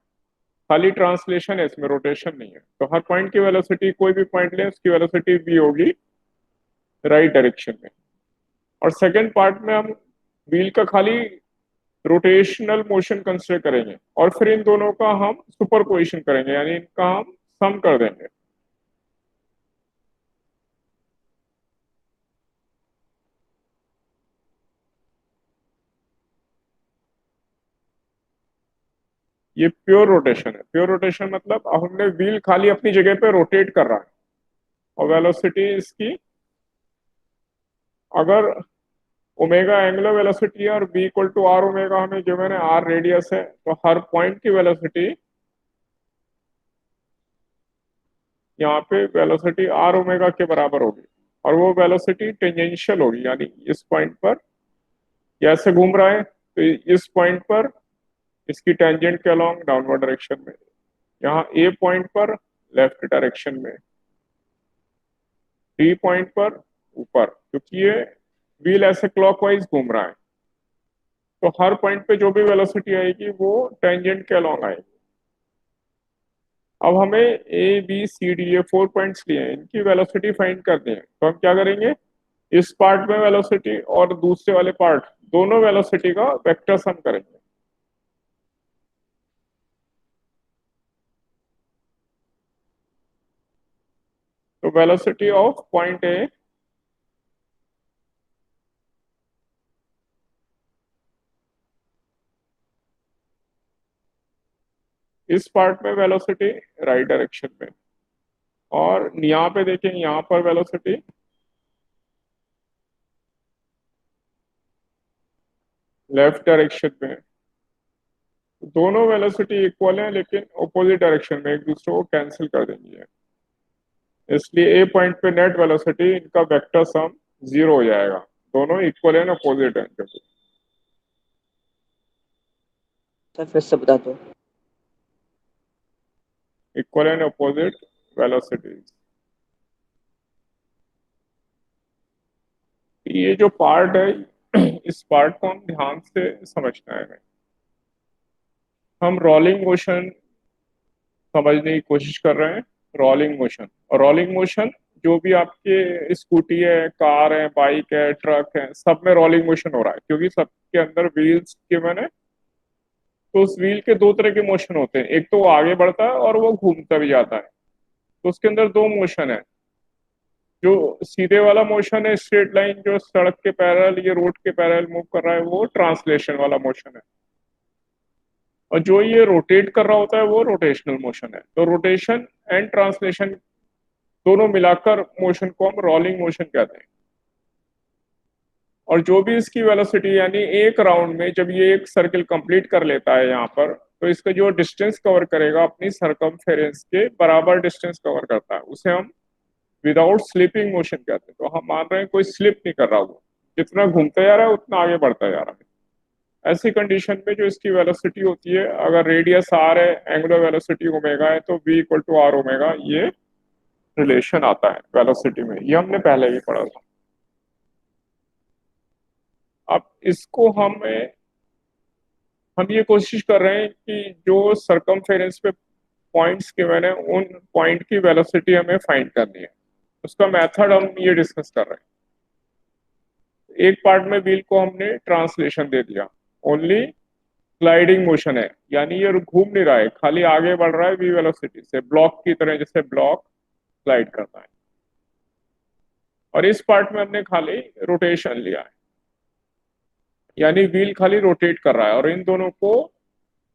खाली ट्रांसलेशन है, इसमें रोटेशन नहीं है। तो हर पॉइंट की वेलोसिटी, कोई भी पॉइंट ले उसकी वेलोसिटी v होगी राइट डायरेक्शन में। और सेकंड पार्ट में हम व्हील का खाली रोटेशनल मोशन कंसिडर करेंगे और फिर इन दोनों का हम सुपरपोजिशन करेंगे, यानी इनका हम सम कर देंगे। ये प्योर रोटेशन है। प्योर रोटेशन मतलब अब हमने व्हील खाली अपनी जगह पे रोटेट कर रहा है और वेलोसिटी इसकी, अगर ओमेगा एंगुलर वेलोसिटी है और v equal to R omega हमें गिवन है, आर रेडियस है, तो हर पॉइंट की वेलोसिटी यहाँ पे वेलोसिटी आर ओमेगा के बराबर होगी और वो वेलोसिटी टेंजेंशियल होगी, यानी इस पॉइंट पर ये ऐसे घूम रहा है तो इस पॉइंट पर इसकी टेंजेंट के अलोंग डाउनवर्ड डायरेक्शन में, यहाँ ए पॉइंट पर लेफ्ट डायरेक्शन में, डी पॉइंट पर ऊपर, क्योंकि ये व्हील ऐसे क्लॉकवाइज घूम रहा है तो हर पॉइंट पे जो भी वेलोसिटी आएगी वो टेंजेंट के अलोंग आएगी। अब हमें ए बी सी डी, ये 4 पॉइंट्स लिए हैं, इनकी वेलोसिटी फाइंड करनी है। तो हम क्या करेंगे, इस पार्ट में वेलोसिटी और दूसरे वाले पार्ट दोनों वेलोसिटी का वेक्टर सम करेंगे। तो वेलोसिटी ऑफ पॉइंट ए इस पार्ट में वेलोसिटी राइट डायरेक्शन में, और यहाँ पे देखें यहाँ पर वेलोसिटी लेफ्ट डायरेक्शन में। दोनों वेलोसिटी इक्वल है लेकिन ऑपोजिट डायरेक्शन में, एक दूसरे को कैंसिल कर देंगी, इसलिए ए पॉइंट पे नेट वेलोसिटी इनका वेक्टर सम 0 हो जाएगा, दोनों इक्वल है ना, अपोजिट है। सर फिर से बता दो। Equal and opposite velocities. ये जो पार्ट है इस पार्ट को हम ध्यान से समझना है। हम रोलिंग मोशन समझने की कोशिश कर रहे हैं। रोलिंग मोशन, और रोलिंग मोशन जो भी आपके स्कूटी है, कार है, बाइक है, ट्रक है, सब में रोलिंग मोशन हो रहा है, क्योंकि सबके अंदर व्हील्स के मैंने, तो उस व्हील के दो तरह के मोशन होते हैं, एक तो वो आगे बढ़ता है और वो घूमता भी जाता है। तो उसके अंदर दो मोशन है, जो सीधे वाला मोशन है स्ट्रेट लाइन जो सड़क के पैरेलल, ये रोड के पैरेलल मूव कर रहा है, वो ट्रांसलेशन वाला मोशन है। और जो ये रोटेट कर रहा होता है वो रोटेशनल मोशन है। तो रोटेशन एंड ट्रांसलेशन दोनों मिलाकर मोशन को हम रोलिंग मोशन कहते हैं। और जो भी इसकी वेलोसिटी, यानी एक राउंड में जब ये एक सर्किल कंप्लीट कर लेता है यहाँ पर, तो इसका जो डिस्टेंस कवर करेगा अपनी सरकमफेरेंस के बराबर डिस्टेंस कवर करता है, उसे हम विदाउट स्लिपिंग मोशन कहते हैं। तो हम मान रहे हैं कोई स्लिप नहीं कर रहा, वो जितना घूमता जा रहा है उतना आगे बढ़ता जा रहा है। ऐसी कंडीशन में जो इसकी वेलोसिटी होती है, अगर रेडियस आर है, एंगुलर वेलोसिटी ओमेगा है, तो v equal to R omega, ये रिलेशन आता है वेलोसिटी में, ये हमने पहले भी पढ़ा था। अब इसको हम ये कोशिश कर रहे हैं कि जो सरकमफेरेंस पे पॉइंट्स के मैंने उन पॉइंट की वेलोसिटी हमें फाइंड करनी है, उसका मेथड हम ये डिस्कस कर रहे हैं। एक पार्ट में व्हील को हमने ट्रांसलेशन दे दिया, ओनली स्लाइडिंग मोशन है, यानी ये घूम नहीं रहा है, खाली आगे बढ़ रहा है वी वेलोसिटी से, ब्लॉक की तरह, जैसे ब्लॉक स्लाइड करता है। और इस पार्ट में हमने खाली रोटेशन लिया है, यानी व्हील खाली रोटेट कर रहा है, और इन दोनों को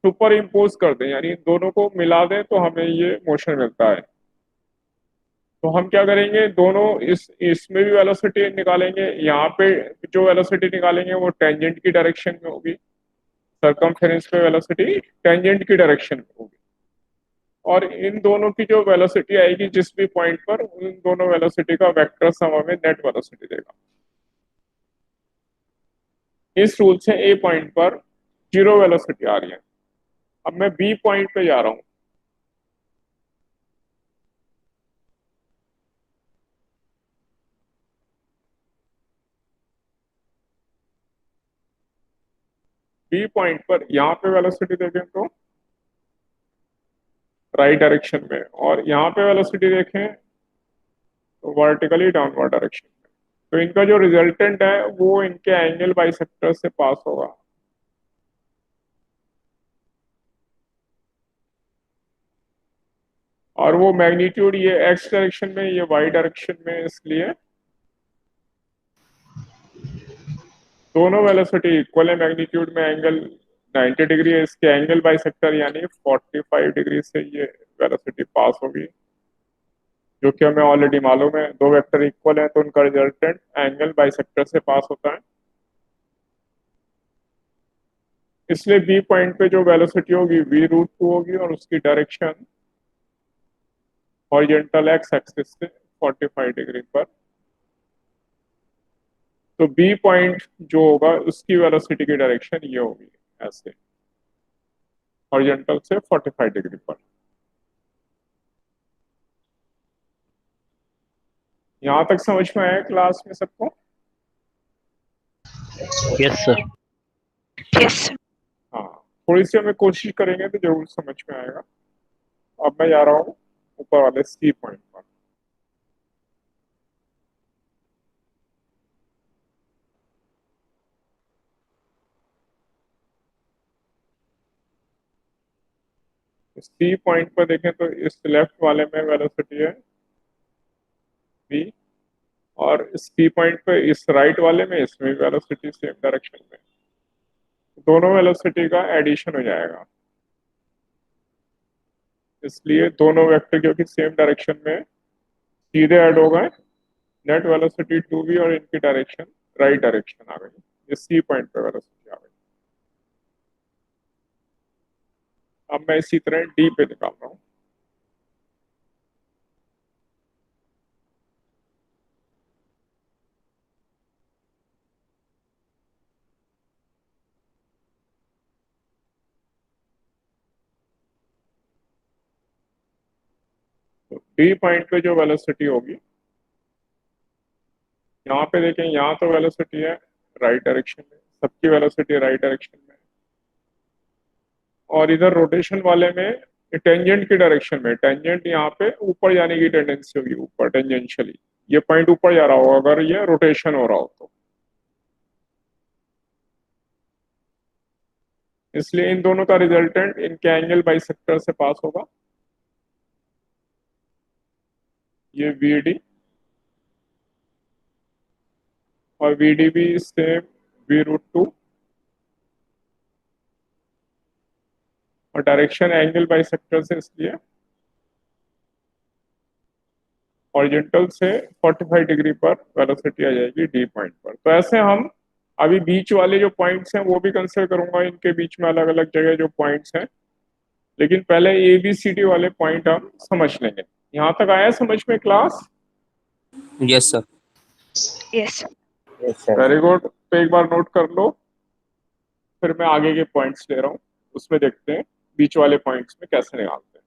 सुपर इम्पोज कर दें, यानी इन दोनों को मिला दें तो हमें ये मोशन मिलता है। तो हम क्या करेंगे, दोनों इसमें भी वेलोसिटी निकालेंगे, यहाँ पे जो वेलोसिटी निकालेंगे वो टेंजेंट की डायरेक्शन में होगी, सरकमफेरेंस पे वेलोसिटी टेंजेंट की डायरेक्शन में होगी, और इन दोनों की जो वेलोसिटी आएगी जिस भी पॉइंट पर, उन दोनों वेलोसिटी का वेक्टर सम हमें नेट वेलोसिटी देगा। इस रूल से ए पॉइंट पर 0 वेलोसिटी आ रही है। अब मैं बी पॉइंट पे जा रहा हूं, बी पॉइंट पर यहाँ पे वेलोसिटी देखें तो राइट डायरेक्शन में, और यहाँ पे वेलोसिटी देखें तो वर्टिकली डाउनवर्ड डायरेक्शन में। तो इनका जो रिजल्टेंट है वो इनके एंगल बाइसेक्टर से पास होगा। और वो मैग्नीट्यूड ये एक्स डायरेक्शन में, ये वाई डायरेक्शन में, इसलिए दोनों वेलोसिटी इक्वल है। मैग्नीट्यूड में एंगल 90 डिग्री है, इसके एंगल बाइसेक्टर यानी 45 डिग्री से ये वेलोसिटी पास होगी, जो कि हमें ऑलरेडी मालूम है। दो वेक्टर इक्वल है तो उनका रिजल्टेंट एंगल बाइसेक्टर से पास होता है। इसलिए बी पॉइंट पे जो वेलोसिटी होगी v√2 होगी और उसकी डायरेक्शन हॉरिजॉन्टल एक्स एक्सिस से 45 डिग्री पर। तो बी पॉइंट जो होगा उसकी वेलोसिटी की डायरेक्शन ये होगी, ऐसे हॉरिजॉन्टल से 45 डिग्री पर। यहां तक समझ में आया क्लास में सबको? Yes sir. हाँ, थोड़ी सी हमें कोशिश करेंगे तो जरूर समझ में आएगा। अब मैं जा रहा हूँ ऊपर वाले सी पॉइंट पर। सी पॉइंट पर देखें तो इस लेफ्ट वाले में वेलोसिटी है v, और सी पॉइंट पे इस राइट वाले में इसमें वेलोसिटी सेम डायरेक्शन में, दोनों वेलोसिटी का एडिशन हो जाएगा। इसलिए दोनों वेक्टर क्योंकि सेम डायरेक्शन में सीधे ऐड हो गए, नेट वेलोसिटी 2v और इनकी डायरेक्शन राइट डायरेक्शन आ गई। ये सी पॉइंट पे वेलोसिटी आ गई। अब मैं इसी तरह डी पे निकाल रहा हूँ। तो डी पॉइंट पे जो वेलोसिटी होगी, यहाँ पे देखें, यहाँ तो वेलोसिटी है राइट डायरेक्शन में, सबकी वेलोसिटी राइट डायरेक्शन में, और इधर रोटेशन वाले में टेंजेंट की डायरेक्शन में, टेंजेंट यहाँ पे ऊपर जाने की टेंडेंसी होगी, ऊपर टेंजेंशियली ये पॉइंट ऊपर जा रहा होगा अगर ये रोटेशन हो रहा हो तो। इसलिए इन दोनों का रिजल्टेंट इनके एंगल बाइसेक्टर से पास होगा। ये VD और VD भी सेम v√2, और डायरेक्शन एंगल बाइसेक्टर से, इसलिए हॉरिजॉन्टल से 45 डिग्री पर वेलोसिटी आ जाएगी डी पॉइंट पर। तो ऐसे हम अभी बीच वाले जो पॉइंट्स हैं वो भी कंसिडर करूंगा, इनके बीच में अलग अलग जगह जो पॉइंट्स हैं, लेकिन पहले ABCD वाले पॉइंट हम समझ लेंगे। यहाँ तक आया समझ में class? Yes sir. Yes sir. Very good. तो एक बार नोट कर लो, फिर मैं आगे के पॉइंट्स ले रहा हूँ, उसमें देखते हैं बीच वाले पॉइंट्स में कैसे निकालते हैं।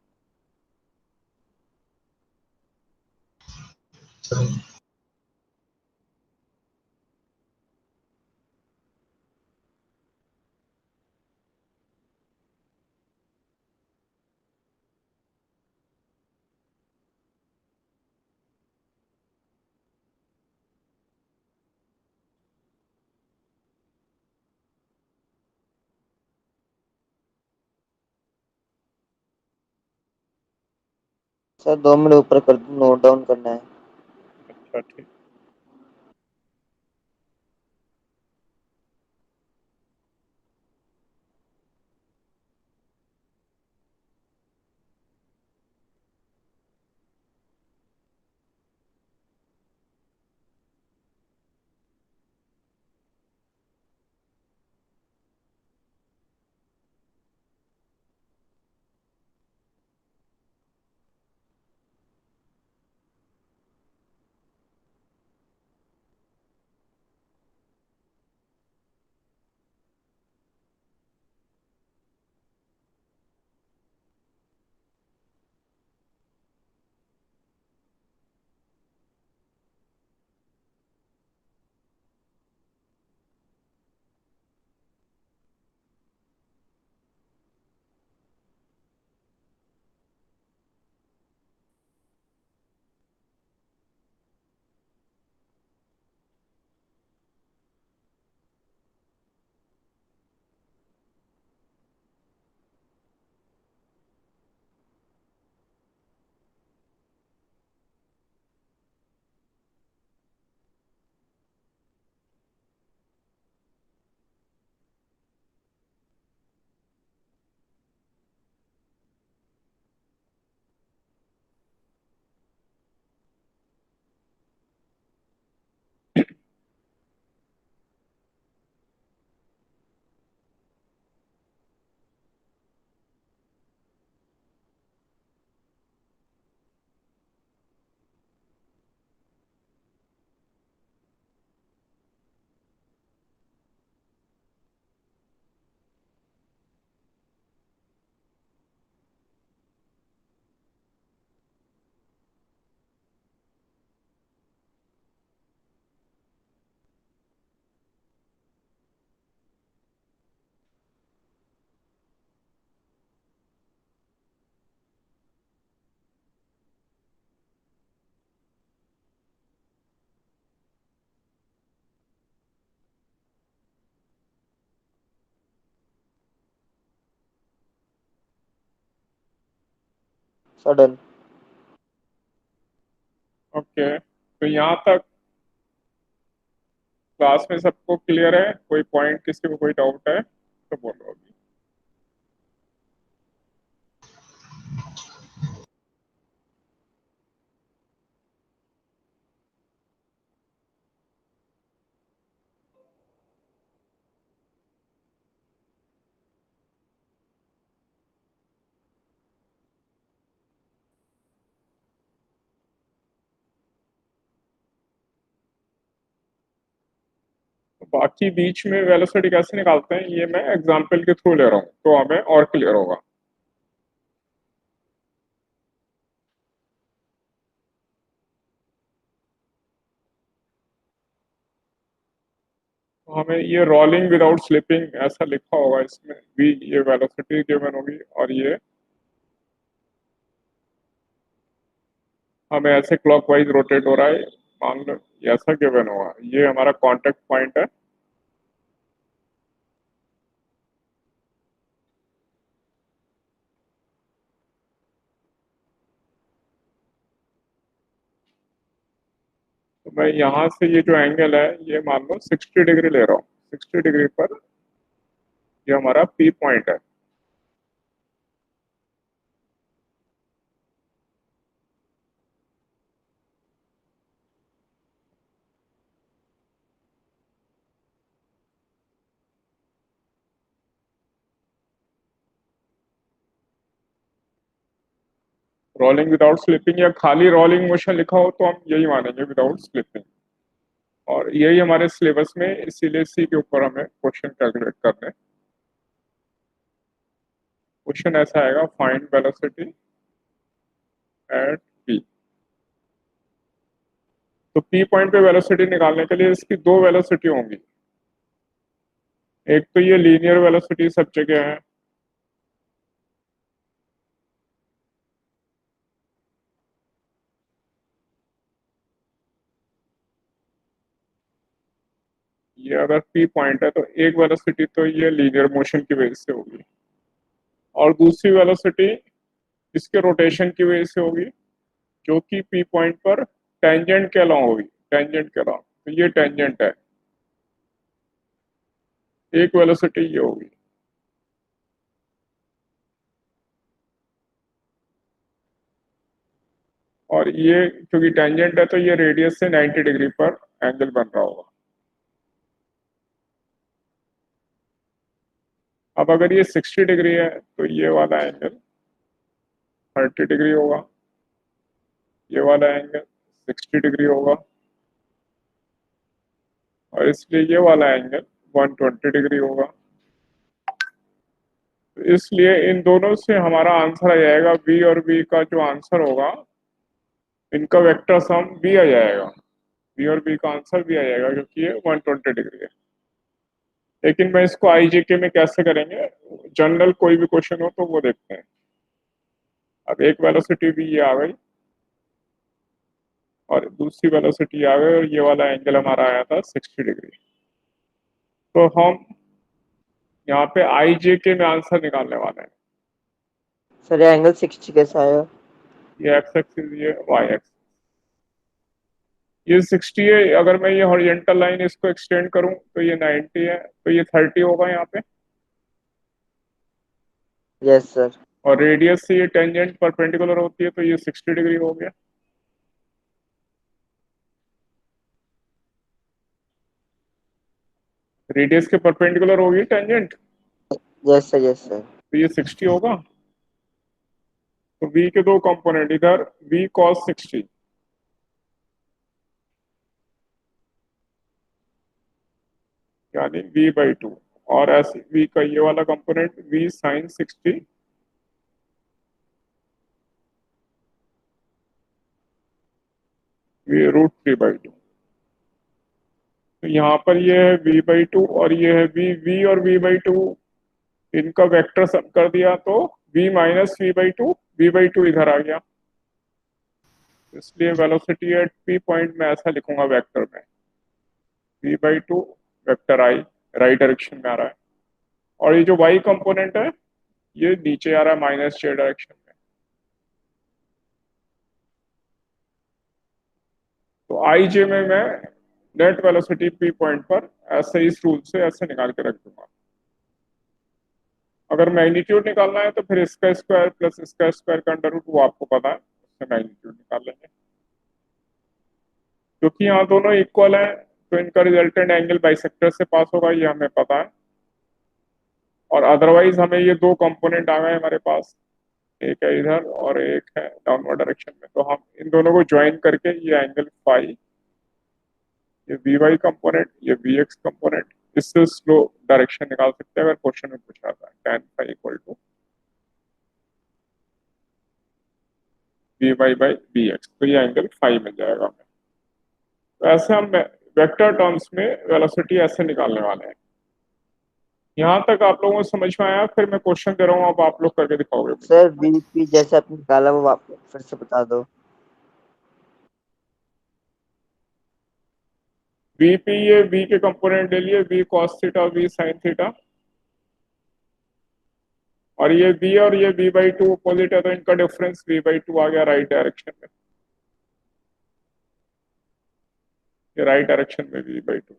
सर 2 मिनट ऊपर कर दो, नोट डाउन करना है। अच्छा ठीक। सडन। ओके, तो यहाँ तक क्लास में सबको क्लियर है? कोई पॉइंट, किसी को कोई डाउट है तो बोलो अभी। तो बाकी बीच में वेलोसिटी कैसे निकालते हैं ये मैं एग्जांपल के थ्रू ले रहा हूँ, तो हमें और क्लियर होगा। तो हमें ये रोलिंग विदाउट स्लिपिंग ऐसा लिखा होगा इसमें भी, ये वेलोसिटी गिवन होगी और ये हमें ऐसे क्लॉकवाइज रोटेट हो रहा है, मान लो ये ऐसा गिवन होगा, ये हमारा कांटेक्ट पॉइंट है। तो मैं यहाँ से ये जो एंगल है ये मान लो 60 डिग्री ले रहा हूँ, 60 डिग्री पर ये हमारा पी पॉइंट है। रोलिंग विदाउट स्लिपिंग या खाली रोलिंग मोशन लिखा हो तो हम यही मानेंगे, विदाउट स्लिपिंग। और यही हमारे सिलेबस में, इसीलिए सी के ऊपर हमें क्वेश्चन कैलकुलेट करने हैं। क्वेश्चन ऐसा आएगा, फाइंड वेलोसिटी एट पी। तो पी पॉइंट पे वेलोसिटी निकालने के लिए इसकी दो वेलोसिटी होंगी, एक तो ये लीनियर वेलोसिटी सब जगह है, ये अगर पी पॉइंट है तो एक वेलोसिटी तो ये लीनियर मोशन की वजह से होगी और दूसरी वेलोसिटी इसके रोटेशन की वजह से होगी, जो कि पी पॉइंट पर टेंजेंट के अलॉन्ग होगी, टेंजेंट के अलॉन्ग। तो ये टेंजेंट है, एक वेलोसिटी ये होगी। और ये क्योंकि टेंजेंट है तो ये रेडियस से 90 डिग्री पर एंगल बन रहा होगा। अब अगर ये 60 डिग्री है तो ये वाला एंगल 30 डिग्री होगा, ये वाला एंगल 60 डिग्री होगा और इसलिए ये वाला एंगल 120 डिग्री होगा। तो इसलिए इन दोनों से हमारा आंसर आ जाएगा, बी और बी का जो आंसर होगा इनका वेक्टर सम बी आ जाएगा, बी और बी का आंसर भी आ जाएगा क्योंकि ये 120 डिग्री है। लेकिन मैं इसको आईजीके में कैसे करेंगे, जनरल कोई भी क्वेश्चन हो तो वो देखते हैं। अब एक वेलोसिटी भी ये आ गई और दूसरी वेलोसिटी आ गई और ये वाला एंगल हमारा आया था 60 डिग्री। तो हम यहाँ पे आईजेके में आंसर निकालने वाले हैं। सर ये एंगल 60 कैसा आया? ये एक्स एक्सिस, ये वाई एक्सिस, ये 60 है। अगर मैं ये हॉरिजॉन्टल लाइन इसको एक्सटेंड करूं तो ये 90 है, तो ये 30 होगा यहाँ पे। Yes sir. और रेडियस से ये टेंजेंट परपेंडिकुलर होती है तो ये 60 डिग्री हो गया। रेडियस के परपेंडिकुलर होगी tangent, yes sir, yes sir. तो ये 60 होगा। तो v के दो कंपोनेंट, इधर v cos 60 यानी v/2 और ऐसे v का ये वाला कंपोनेंट v sin 60 v √3/2। तो यहाँ पर ये है v/2 और ये है v और v/2 इनका वेक्टर सम कर दिया तो v माइनस v/2, v/2 इधर आ गया। इसलिए वेलोसिटी एट p पॉइंट में ऐसा लिखूंगा वेक्टर में, v/2 vector i right direction में आ रहा है और ये जो y कंपोनेंट है ये नीचे आ रहा है माइनस j डायरेक्शन में। तो आई जे में मैं नेट वेलोसिटी पी पॉइंट पर ऐसे इस रूल से ऐसे निकाल के रख दूंगा। अगर मैग्नीट्यूड निकालना है तो फिर इसका स्क्वायर प्लस इसका स्क्वायर का अंडर रूट, वो आपको पता है, उससे मैग्नीट्यूड निकाल लेंगे। क्योंकि यहाँ दोनों इक्वल हैं तो इनका रिजल्टेंट एंगल बाइसेक्टर से पास होगा, ये हमें पता है। और अदरवाइज हमें ये दो कंपोनेंट आ गए हमारे पास, एक है इधर और एक है डाउनवर्ड डायरेक्शन में, तो हम इन दोनों को ज्वाइन करके ये एंगल फाई, ये वी वाई कंपोनेंट, ये वी एक्स कंपोनेंट, इससे स्लो डायरेक्शन निकाल सकते हैं अगर क्वेश्चन में पूछा था tan phi equal to V Y by V X, तो ये एंगल फाई मिल जाएगा हमें। तो ऐसे हम वेक्टर टर्म्स में वेलोसिटी ऐसे निकालने वाले हैं। यहाँ तक आप लोगों को समझ में आया? फिर मैं क्वेश्चन दे रहा हूँ, अब आप लोग करके दिखाओगे। सर वीपी जैसे आपने निकाला वो फिर से बता दो। वीपी, ये वी के कंपोनेंट ले लिए, V cos theta, V sine theta, और ये वी और ये वी बाई टू अपोजिट है तो इनका डिफरेंस वी बाई टू आ गया राइट डायरेक्शन में, ये राइट डायरेक्शन में वी बाई टू,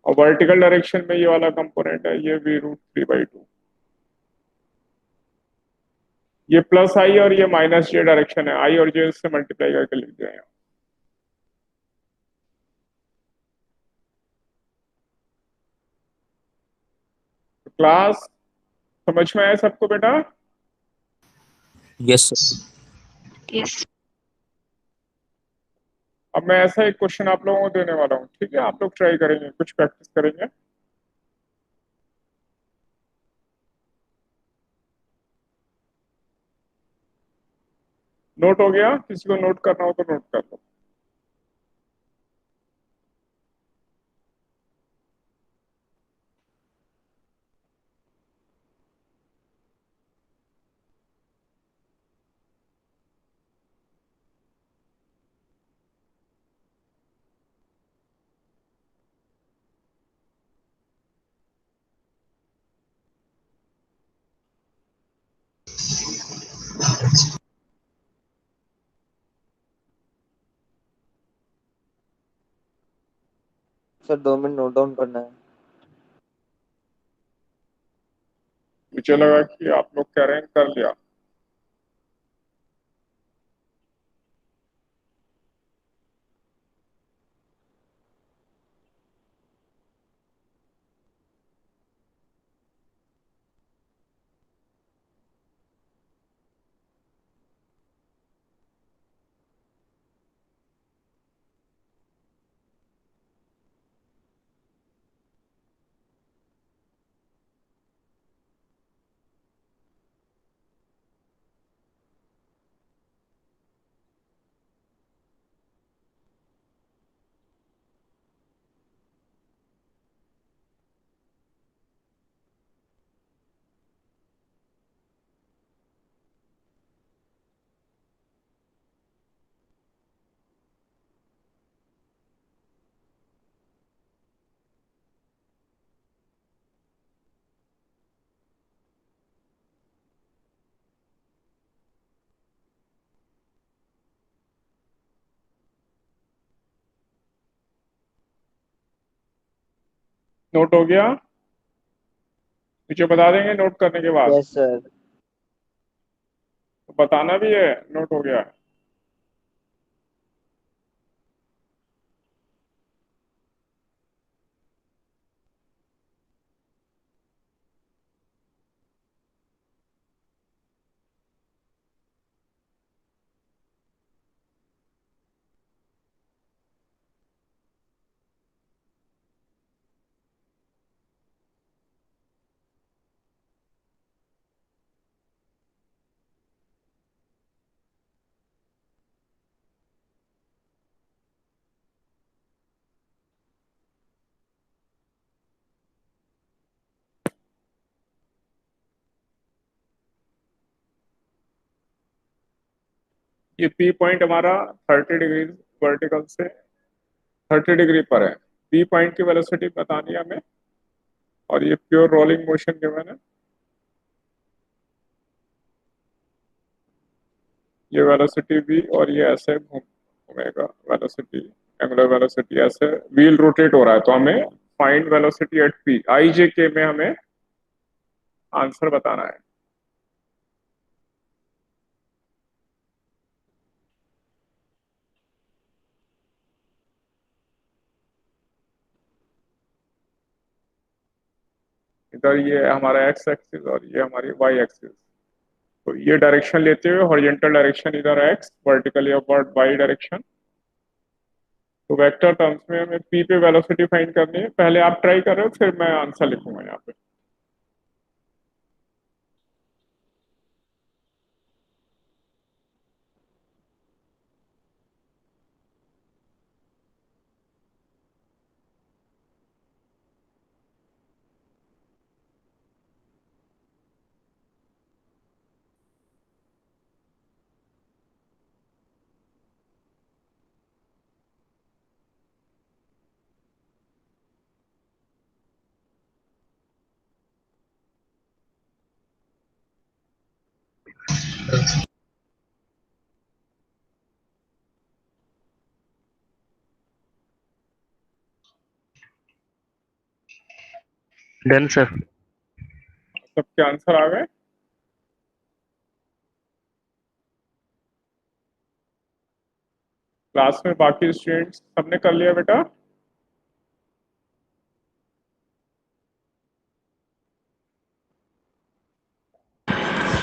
और वर्टिकल डायरेक्शन में ये वाला कंपोनेंट है ये V root three by two. ये प्लस आई और ये माइनस जे डायरेक्शन है, आई और जे से मल्टीप्लाई करके लिख दिया यहाँ। तो क्लास समझ में आया सबको बेटा? Yes sir. Yes. अब मैं ऐसा एक क्वेश्चन आप लोगों को देने वाला हूँ, ठीक है? आप लोग ट्राई करेंगे, कुछ प्रैक्टिस करेंगे। नोट हो गया? किसी को नोट करना हो तो नोट कर लो। सर 2 मिनट नोट डाउन करना है। मुझे लगा कि आप लोग कह रहे हैं कर लिया। नोट हो गया? मुझे बता देंगे नोट करने के बाद? Yes sir. तो बताना भी है नोट हो गया है। ये पी पॉइंट हमारा 30 डिग्री वर्टिकल से 30 डिग्री पर है। पी पॉइंट की वेलोसिटी बतानी है हमें, और ये प्योर रोलिंग मोशन गिवन है। ये वेलोसिटी वी और ये ऐसे घूमेगा वेलोसिटी एंगुलर वेलोसिटी ऐसे व्हील रोटेट हो रहा है, तो हमें फाइंड वेलोसिटी एट पी, आई जे के में हमें आंसर बताना है। इधर ये हमारा एक्स एक्सिस और ये हमारी वाई एक्सिस, तो ये डायरेक्शन लेते हुए हॉरिजॉन्टल डायरेक्शन इधर X, vertically upward Y direction. तो वेक्टर टर्म्स में हमें पी पे वेलोसिटी फाइंड करनी है। पहले आप ट्राई कर रहे हो, फिर मैं आंसर लिखूंगा यहाँ पे। Done sir. सबके आंसर आ गए? क्लास में बाकी स्टूडेंट्स सबने कर लिया बेटा?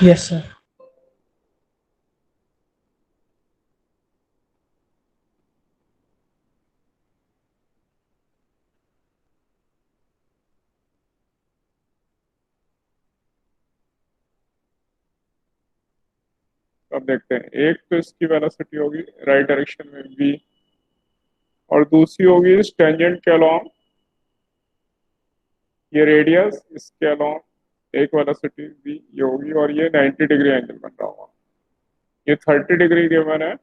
Yes sir. अब देखते हैं, एक तो इसकी वेलोसिटी होगी राइट डायरेक्शन में v, और दूसरी होगी इस टेंजेंट के अलोंग ये रेडियस, इसके अलोंग एक वेलोसिटी v ये होगी, और ये 90 डिग्री एंगल बन रहा होगा। ये 30 डिग्री गिवन है,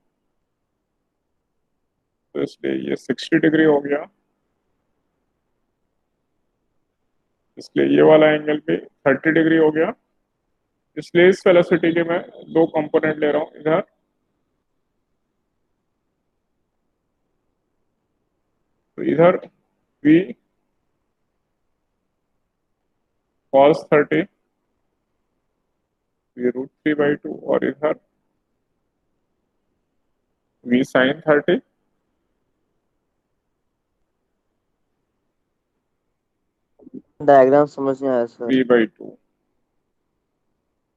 तो इसलिए ये 60 डिग्री हो गया, इसलिए ये वाला एंगल भी 30 डिग्री हो गया। इसलिए इस वेलोसिटी के मैं दो कंपोनेंट ले रहा हूँ इधर, तो इधर v cos 30 v √3/2, और इधर v sin 30 डायग्राम समझ नहीं आया सर। v/2।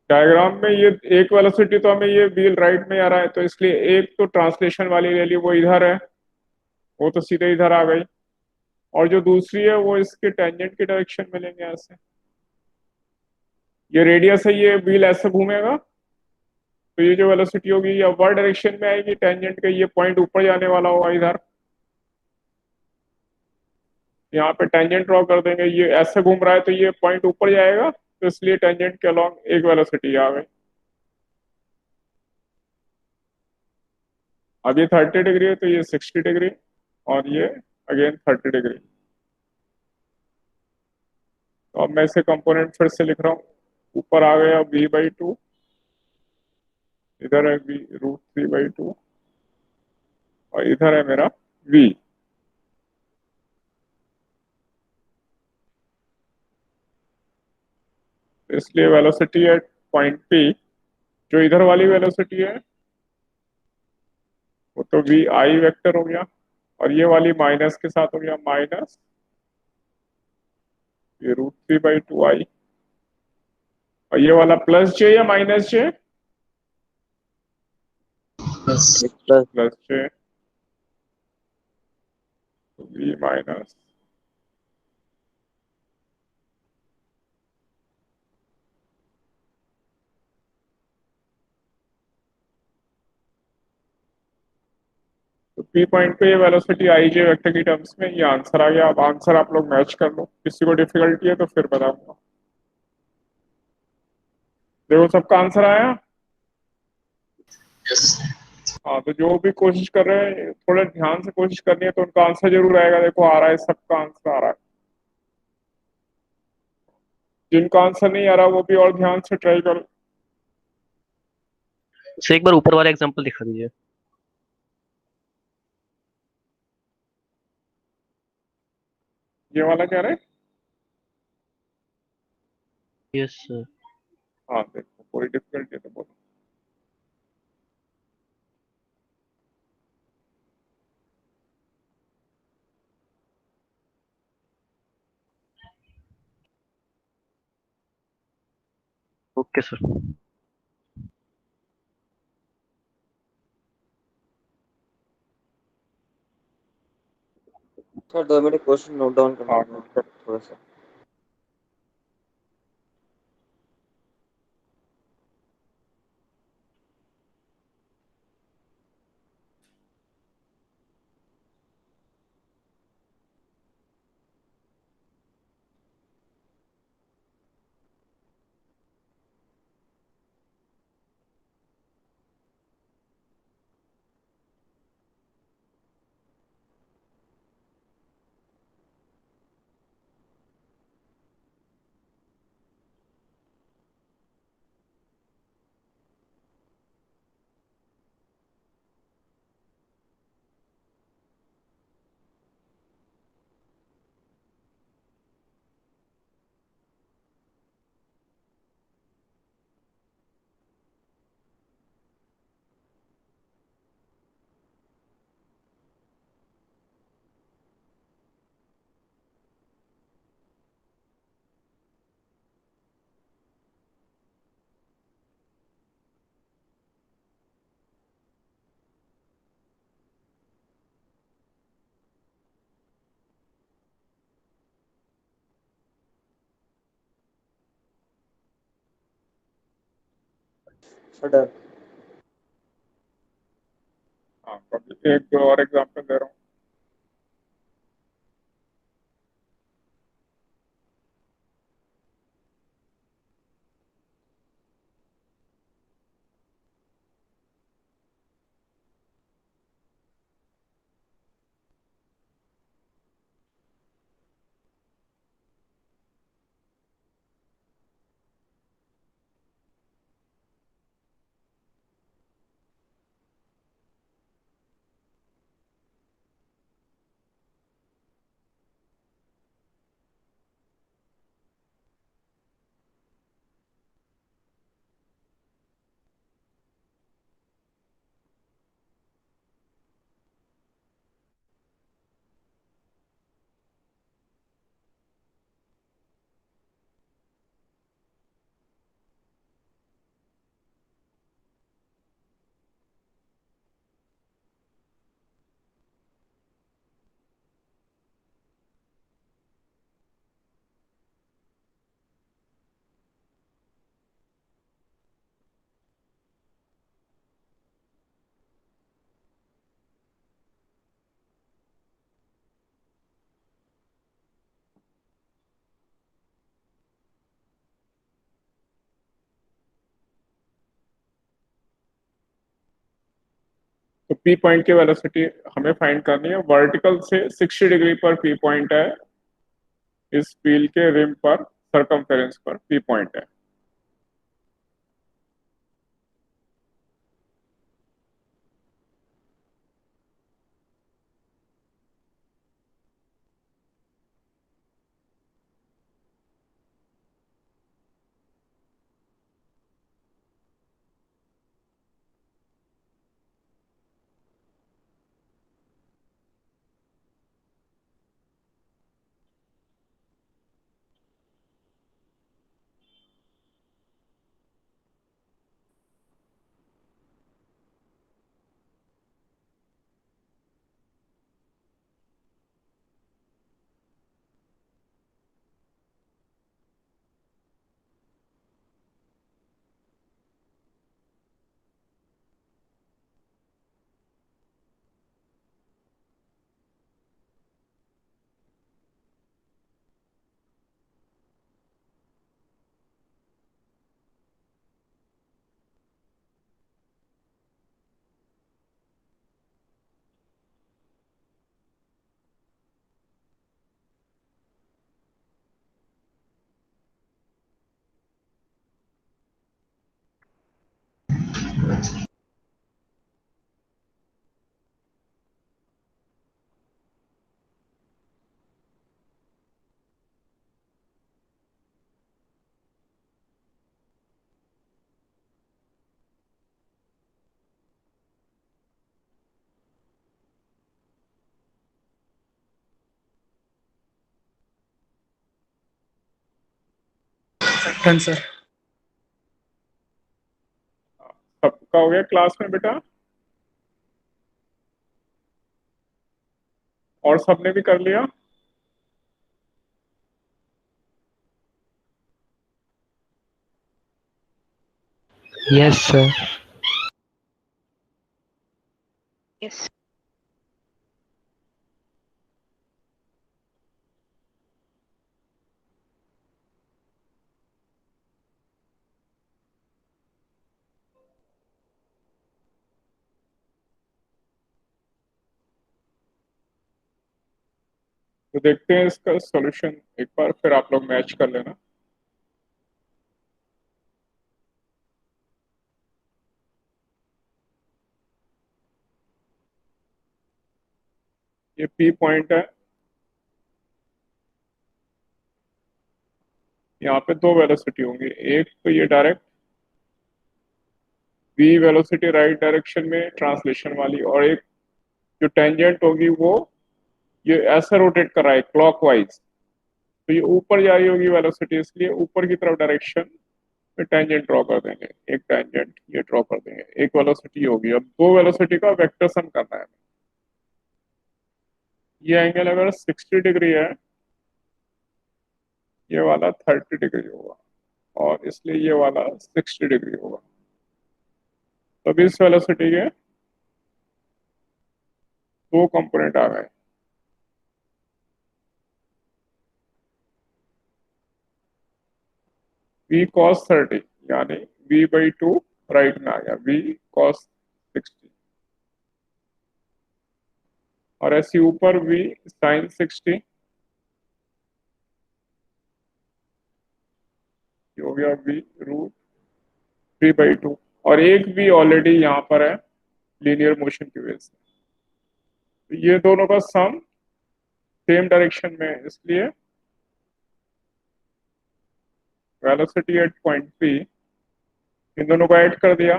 डायग्राम में ये एक वेलोसिटी तो हमें ये व्हील राइट में आ रहा है, तो इसलिए एक तो ट्रांसलेशन वाली ले ली, वो इधर है, वो तो सीधे इधर आ गई, और जो दूसरी है वो इसके टेंजेंट की डायरेक्शन में लेंगे ऐसे। ये रेडियस है, ये व्हील ऐसे घूमेगा, तो ये जो वेलोसिटी होगी ये अपवर्ड डायरेक्शन में आएगी, टेंजेंट का ये पॉइंट ऊपर जाने वाला होगा इधर, यहाँ पे टेंजेंट ड्रॉ कर देंगे, ये ऐसे घूम रहा है तो ये पॉइंट ऊपर जाएगा, तो इसलिए टेंजेंट के अलॉन्ग एक वेलोसिटी आ गई। अब ये 30 डिग्री है, तो ये 60 डिग्री, और ये अगेन 30 डिग्री। तो अब मैं इसे कंपोनेंट फिर से लिख रहा हूँ, ऊपर आ गया v/2, इधर है v √3/2, और इधर है मेरा v। इसलिए वेलोसिटी एट पॉइंट P, जो इधर वाली वेलोसिटी है वो तो v I वेक्टर हो गया, और ये वाली माइनस के साथ हो गया माइनस ये √3/2i, और ये वाला प्लस j या माइनस j? बस प्लस j, तो v माइनस तो P पॉइंट पे ये वेलोसिटी आई जे वेक्टर की टर्म्स में ये आंसर आ गया। अब आंसर आप लोग मैच कर लो, किसी को डिफिकल्टी है तो फिर बताऊंगा। देखो सबका आंसर आया। यस हाँ, तो जो भी कोशिश कर रहे हैं थोड़ा ध्यान से कोशिश करनी है, तो उनका आंसर जरूर आएगा। देखो आ रहा है, सबका आंसर आ रहा है। जिनका आंसर नहीं आ रहा वो भी और ध्यान से ट्राई करो। सर एक बार ऊपर वाला एग्जांपल दिखा दीजिए। ये वाला कह रहे हैं? Yes sir. हाँ देखो, कोई डिफिकल्टी है तो बोलो। Okay sir. Sir 2 minute question note down हाँ करना नोट कर। थोड़ा सा। Sir done. हाँ कभी एक और एग्जांपल दे रहा हूँ। तो पी पॉइंट की वेलोसिटी हमें फाइंड करनी है। वर्टिकल से 60 डिग्री पर पी पॉइंट है, इस व्हील के रिम पर सरकमफेरेंस पर पी पॉइंट है। Done sir. सबका हो गया क्लास में बेटा? और सबने भी कर लिया? Yes, sir. Yes. तो देखते हैं इसका सॉल्यूशन एक बार, फिर आप लोग मैच कर लेना। ये पी पॉइंट है, यहाँ पे दो वेलोसिटी होंगी, एक तो ये direct v velocity right direction में ट्रांसलेशन वाली, और एक जो टेंजेंट होगी वो ये ऐसा रोटेट कर रहा है क्लॉकवाइज, तो ये ऊपर जा रही होगी वेलोसिटी, इसलिए ऊपर की तरफ डायरेक्शन में टेंजेंट ड्रॉ कर देंगे, एक टेंजेंट ये ड्रॉ कर देंगे, एक वेलोसिटी होगी। अब दो वेलोसिटी का वेक्टर सम करना है। ये एंगल अगर 60 डिग्री है, ये वाला 30 डिग्री होगा, और इसलिए ये वाला 60 डिग्री होगा। तब इस वेलोसिटी के दो कंपोनेंट आ गए, v cos 30 यानी v/2 राइट में आ गया v cos 60, और ऐसे ऊपर v sin 60 ये हो गया v √3/2, और एक v ऑलरेडी यहाँ पर है लीनियर मोशन की वजह से, तो ये दोनों का सम सेम डायरेक्शन में है, इसलिए वेलोसिटी एट पॉइंट P इन दोनों को ऐड कर दिया,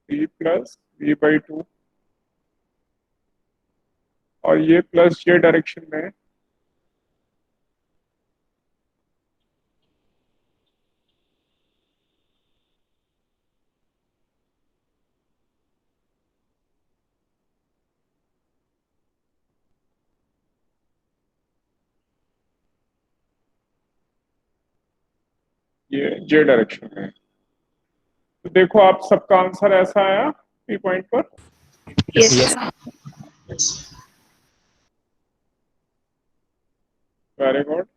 v प्लस v/2, और ये प्लस ये डायरेक्शन में, ये जे डायरेक्शन में। तो देखो आप सबका आंसर ऐसा आया पी पॉइंट पर। Yes, sir. Very good.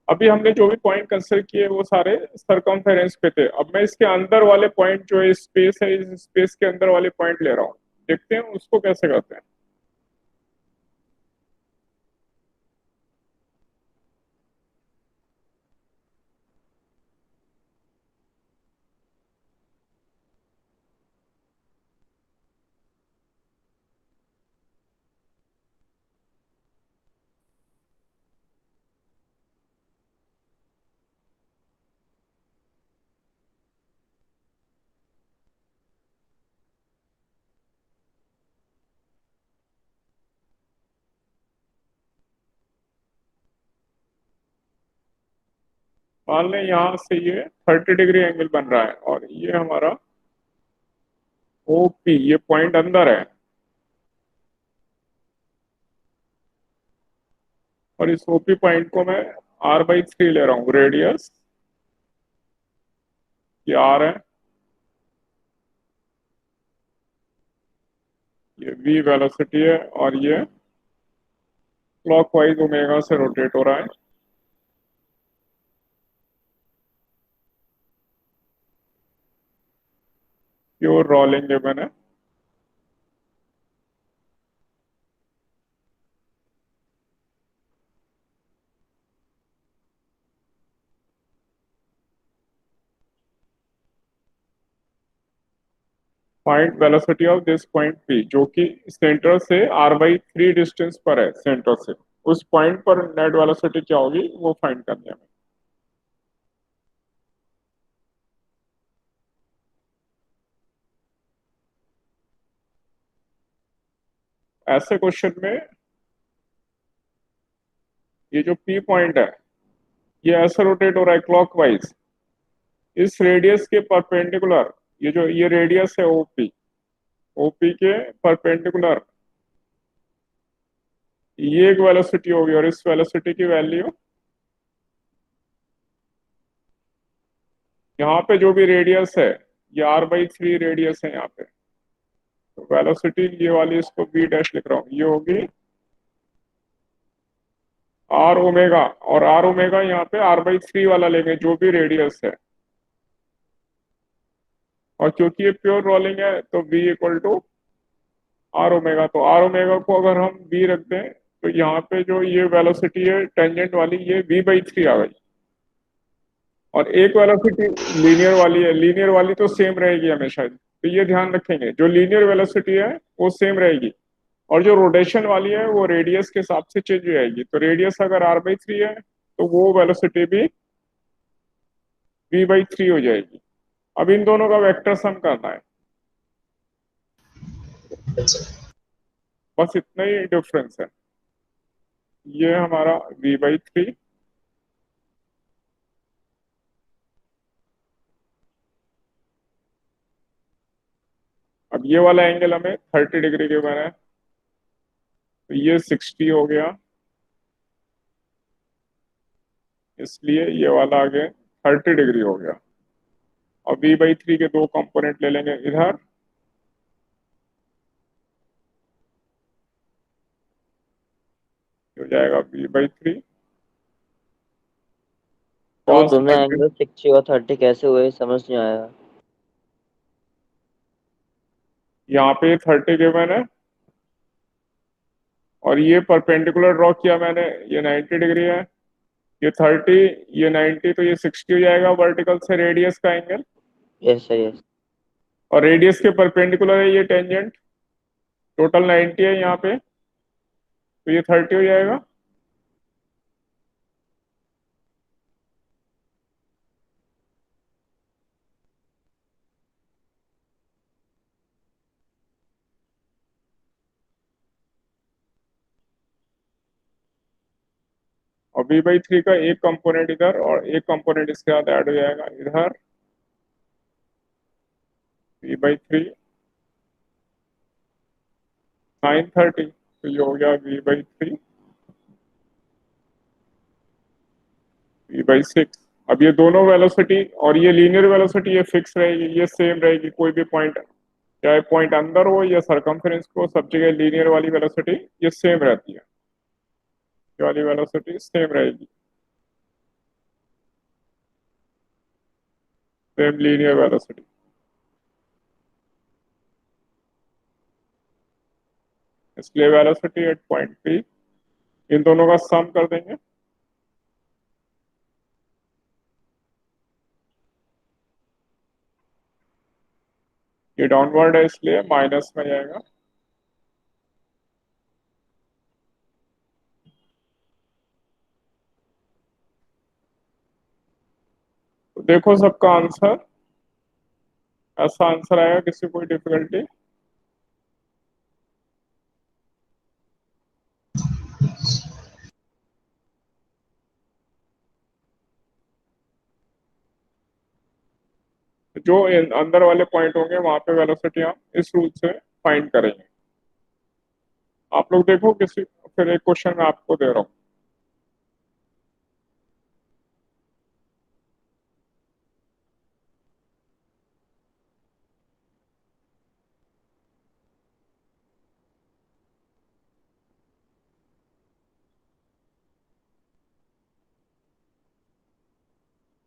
अभी हमने जो भी पॉइंट कंसिडर किए वो सारे सरकमफेरेंस पे थे। अब मैं इसके अंदर वाले पॉइंट जो स्पेस है, इस स्पेस के अंदर वाले पॉइंट ले रहा हूँ, देखते हैं उसको कैसे करते हैं। मान लें यहाँ से ये 30 डिग्री एंगल बन रहा है, और ये हमारा OP ये पॉइंट अंदर है, और इस OP पॉइंट को मैं r/3 ले रहा हूँ, रेडियस ये r है, ये v वेलोसिटी है, और ये क्लॉकवाइज ओमेगा से रोटेट हो रहा है। प्योर रॉ लेंगे मैंने, find velocity of this point P, जो कि सेंटर से r/3 डिस्टेंस पर है सेंटर से, उस पॉइंट पर नेट वेलोसिटी क्या होगी वो फाइंड करनी है हमें। ऐसे क्वेश्चन में ये जो P पॉइंट है ये ऐसा रोटेट हो रहा है क्लॉकवाइज इस रेडियस के परपेंडिकुलर, ये रेडियस है ओपी, ओपी के परपेंडिकुलर ये एक वेलोसिटी होगी और इस वेलोसिटी की वैल्यू यहाँ पे जो भी रेडियस है ये r/3 रेडियस है यहाँ पे, तो वेलोसिटी ये वाली इसको v डैश लिख रहा हूँ, ये होगी r ओमेगा, और r ओमेगा यहाँ पे r/3 वाला लेंगे जो भी रेडियस है, और क्योंकि ये प्योर रोलिंग है तो v equal to r omega, तो r ओमेगा को अगर हम v रख दें तो यहाँ पे जो ये वेलोसिटी है टेंजेंट वाली ये v/3 आ गई, और एक वेलोसिटी लीनियर वाली है, लीनियर वाली तो सेम रहेगी हमेशा, तो ये ध्यान रखेंगे जो लीनियर वेलोसिटी है वो सेम रहेगी, और जो रोटेशन वाली है वो रेडियस के हिसाब से चेंज हो जाएगी, तो रेडियस अगर r/3 है तो वो वेलोसिटी भी v/3 हो जाएगी। अब इन दोनों का वेक्टर सम करना है, बस इतना ही डिफरेंस है, ये हमारा v/3 अब ये वाला एंगल हमें 30 डिग्री के बना है, तो ये 60 हो गया, इसलिए ये वाला आगे 30 डिग्री हो गया। और v/3 के दो कंपोनेंट ले लेंगे इधर, हो जाएगा v/3 तो cos दोनों 30, एंगल 60 और 30 कैसे हुए समझ नहीं आया। यहाँ पे 30 गिवन है और ये परपेंडिकुलर ड्रॉ किया मैंने, ये 90 डिग्री है, ये 30 ये 90, तो ये 60 हो जाएगा वर्टिकल से रेडियस का एंगल, यस सर यस। और रेडियस के परपेंडिकुलर है ये टेंजेंट, टोटल 90 है यहाँ पे, तो ये 30 हो जाएगा। और v/3 का एक कंपोनेंट इधर और एक कंपोनेंट इसके साथ ऐड हो जाएगा इधर, v/3 sin 30, तो ये हो गया v/3 v/6। अब ये दोनों वेलोसिटी और ये लीनियर वेलोसिटी ये फिक्स रहेगी, ये सेम रहेगी, कोई भी पॉइंट चाहे पॉइंट अंदर हो या सरकमफेरेंस को, सब जगह लीनियर वाली वेलोसिटी ये सेम रहती है, ये वाली वेलोसिटी सेम रहेगी, सेम लीनियर वेलोसिटी, इसलिए velocity at point P in दोनों का सम कर देंगे, ये डाउनवर्ड है इसलिए माइनस में जाएगा, तो देखो सबका आंसर ऐसा आंसर आएगा, किसी कोई डिफिकल्टी। जो अंदर वाले पॉइंट होंगे वहां पे वेलोसिटी हम इस रूल से फाइंड करेंगे। आप लोग देखो किसी, फिर एक क्वेश्चन मैं आपको दे रहा हूँ,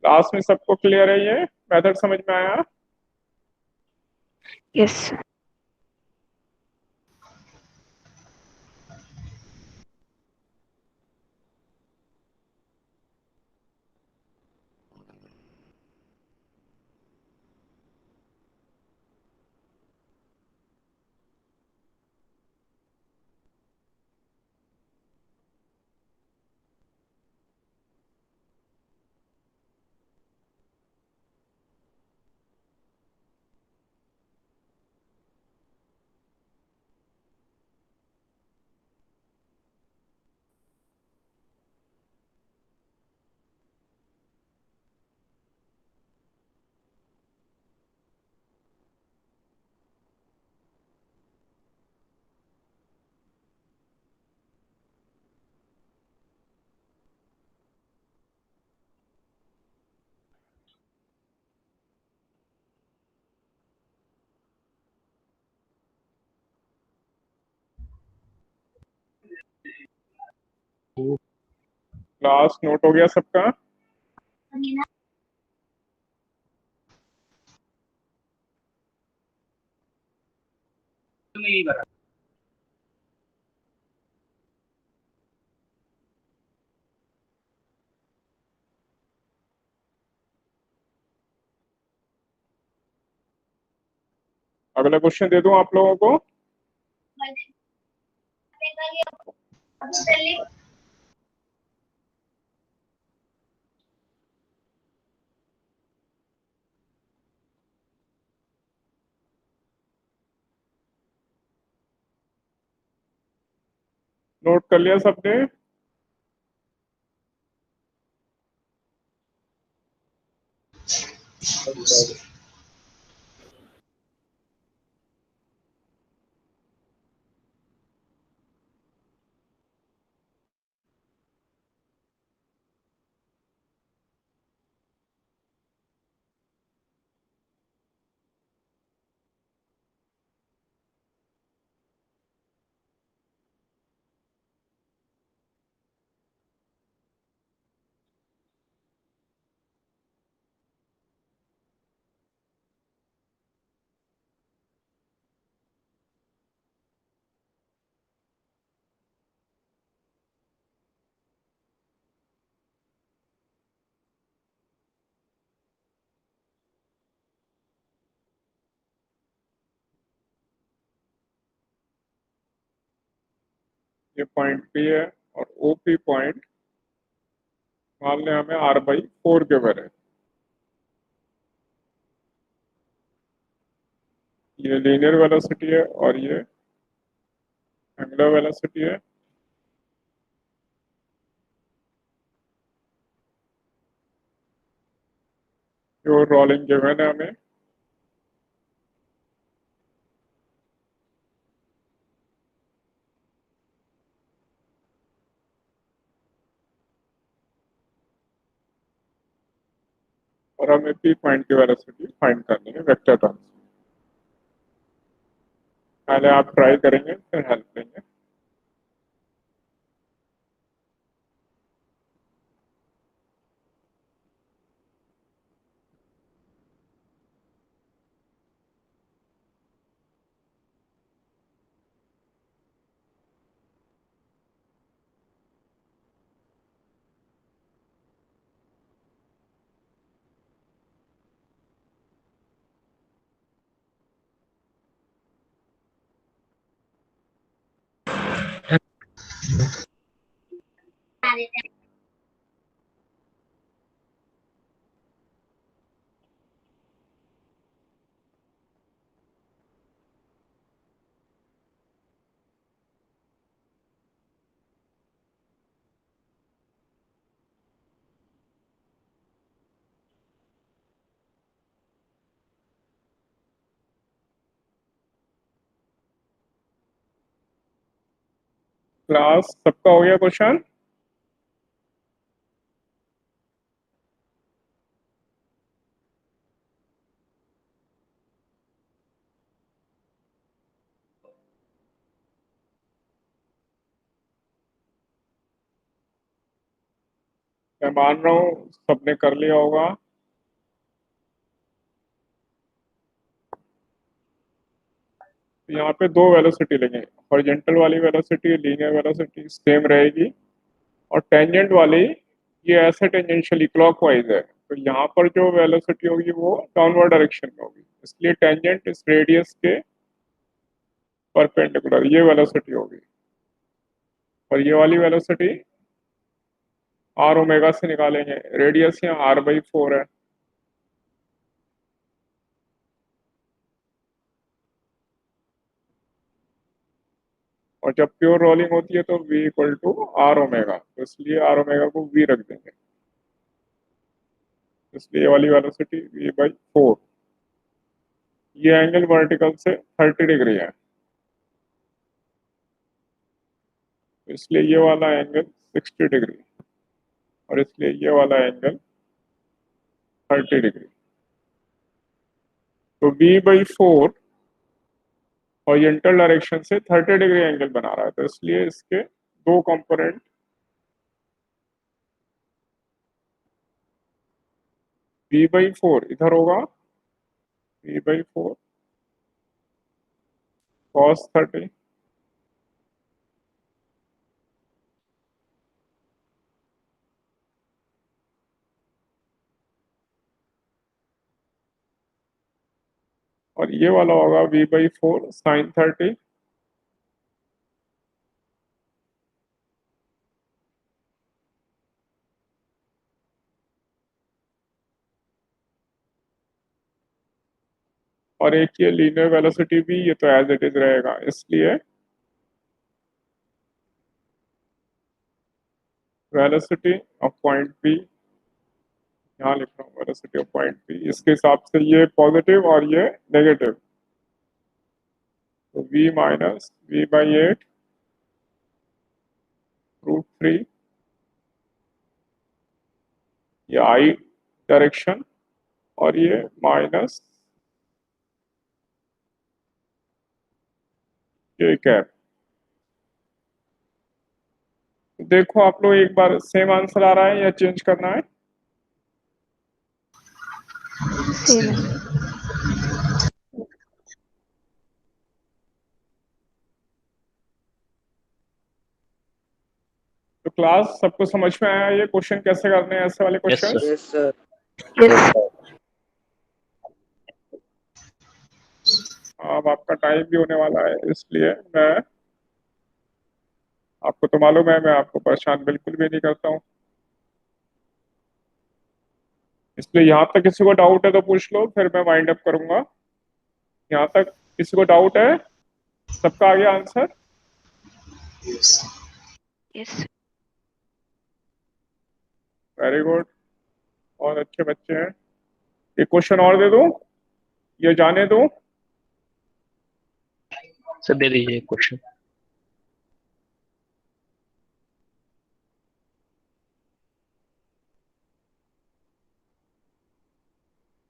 लास्ट में सबको क्लियर है, ये मेथड समझ में आया? Yes. क्लास नोट हो गया सबका? नहीं बता। अगला क्वेश्चन दे दूं आप लोगों को? नोट कर लिया सबने? ये पॉइंट पी है और ओ पी पॉइंट मान लें हमें r/4 गिवन है। ये लीनियर वेलोसिटी है और ये एंगुलर वेलोसिटी है। जो रोलिंग गिवन है हमें। और हमें पी पॉइंट की वेलोसिटी फाइंड करनी है वेक्टर टर्म्स में। पहले आप ट्राई करेंगे फिर हेल्प लेंगे। क्लास सबका हो गया क्वेश्चन? मैं मान रहा हूँ सबने कर लिया होगा। यहाँ पे दो वेलोसिटी लेंगे। हॉरिजॉन्टल वाली वेलोसिटी लीनियर वेलोसिटी सेम रहेगी और टेंजेंट वाली ये ऐसे टेंजेंशियली क्लॉकवाइज है, तो यहाँ पर जो वेलोसिटी होगी वो डाउनवर्ड डायरेक्शन में होगी, इसलिए टेंजेंट इस रेडियस के परपेंडिकुलर ये वेलोसिटी होगी। और ये वाली वेलोसिटी आर ओमेगा से निकालेंगे। रेडियस यहाँ r/4 है। और जब प्योर रोलिंग होती है तो v equal to R omega, तो इसलिए आर ओमेगा को v रख देंगे। इसलिए ये वाली वेलोसिटी v/4। ये एंगल वर्टिकल से 30 डिग्री है, इसलिए ये वाला एंगल 60 डिग्री और इसलिए ये वाला एंगल 30 डिग्री। तो v/4 हॉरिजॉन्टल डायरेक्शन से 30 डिग्री एंगल बना रहा है, तो इसलिए इसके दो कंपोनेंट v/4 इधर होगा v/4 cos 30 और ये वाला होगा v/4 sin 30 और एक ये लीनियर वेलोसिटी भी, ये तो एज इट इज रहेगा, इसलिए वेलोसिटी ऑफ पॉइंट पी, यहाँ लिख रहा हूँ वेलोसिटी ऑफ पॉइंट पी, इसके हिसाब से ये पॉजिटिव और ये नेगेटिव, तो v माइनस v/8 √3, ये आई डायरेक्शन और ये माइनस k कैप। देखो आप लोग एक बार सेम आंसर आ रहा है या चेंज करना है? सेम है। तो क्लास सबको समझ में आया ये क्वेश्चन कैसे करने हैं, ऐसे वाले Yes, question? sir. Yes sir. Yes अब आपका टाइम भी होने वाला है, इसलिए मैं, आपको तो मालूम है मैं आपको परेशान बिल्कुल भी नहीं करता हूँ, इसलिए यहाँ तक किसी को डाउट है तो पूछ लो, फिर मैं वाइंड अप करूंगा। यहाँ तक किसी को डाउट है? सबका आ गया आंसर? यस वेरी गुड, और अच्छे बच्चे हैं। एक क्वेश्चन और दे दूं, ये जाने दो? सर दे दीजिए क्वेश्चन।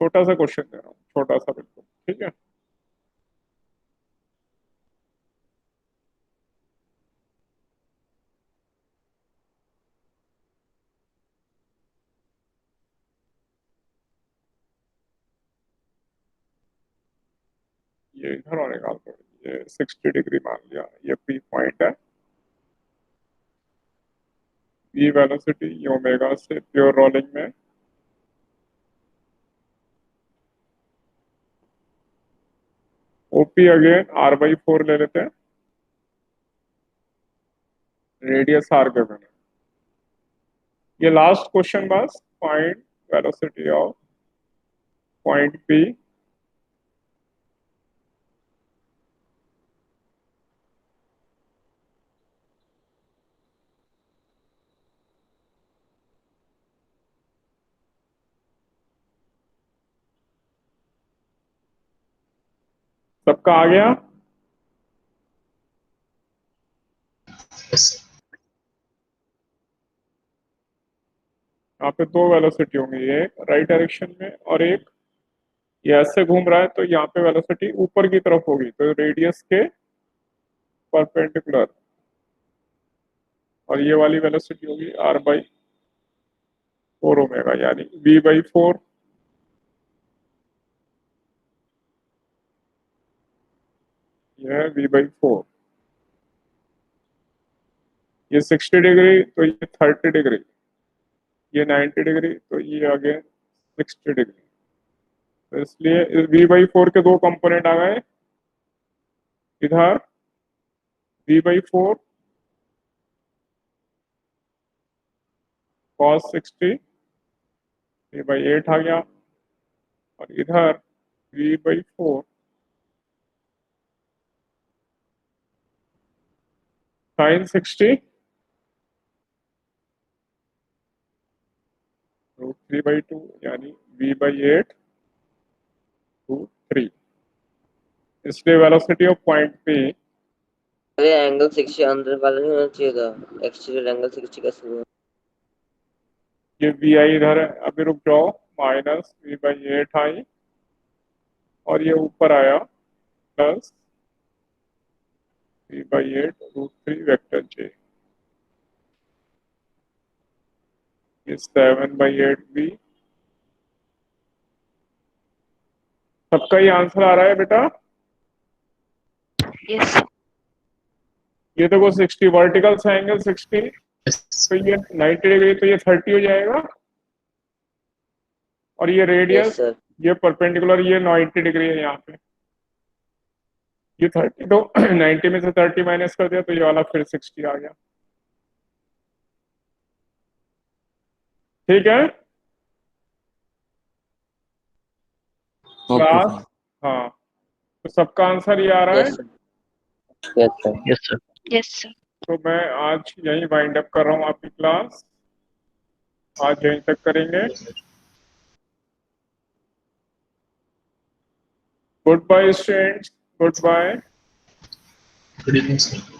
छोटा सा क्वेश्चन दे रहा हूँ, छोटा सा बिल्कुल, ठीक है? ये इधर और निकाल दो, ये 60 डिग्री मान लिया, ये पी पॉइंट है, ये वेलोसिटी ये ओमेगा से प्योर रोलिंग में ओपी अगेन r/4 ले लेते हैं, रेडियस आर के मैंने। ये लास्ट क्वेश्चन बस, find velocity of point P सबका आ गया? यस यहाँ पे दो वेलोसिटी होंगी, एक राइट डायरेक्शन में और एक ये ऐसे घूम रहा है, तो यहाँ पे वेलोसिटी ऊपर की तरफ होगी, तो रेडियस के परपेंडिकुलर, और ये वाली वेलोसिटी होगी r/4 ओमेगा, यानी v/4 ये है v/4, ये 60 डिग्री तो ये 30 डिग्री, ये 90 डिग्री तो ये अगेन 60 डिग्री, तो इसलिए v/4 के दो कंपोनेंट आ गए, इधर v/4 cos 60 v/8 आ गया, और इधर v/4 sin 60 √3/2, यानी v/8 √3, इसलिए वेलोसिटी ऑफ पॉइंट पे अरे एंगल 60 अंदर वाला नहीं होना चाहिए था, एक्सटीरियर एंगल 60 कैसे हुआ? ये vi इधर है, अभी रुक जाओ, माइनस v/8 आई और ये ऊपर आया प्लस v/8 √3 वेक्टर j, ये 7/8 भी सबका ही आंसर आ रहा है बेटा? यस ये देखो 60 वर्टिकल एंगल 60, yes, तो ये 90 डिग्री, तो ये 30 हो जाएगा। और ये यस रेडियस, सर। ये परपेंडिकुलर, ये 90 डिग्री है यहाँ पे, ये 30, तो 90 में से 30 माइनस कर दिया तो ये वाला फिर 60 आ गया। ठीक है ओके क्लास? सर। हाँ, तो सबका आंसर ये आ रहा है। Yes sir. Yes sir. Yes sir. Yes sir तो मैं आज यहीं वाइंड अप कर रहा हूँ आपकी क्लास, आज यहीं तक करेंगे। Good bye students, good bye. good evening, sir.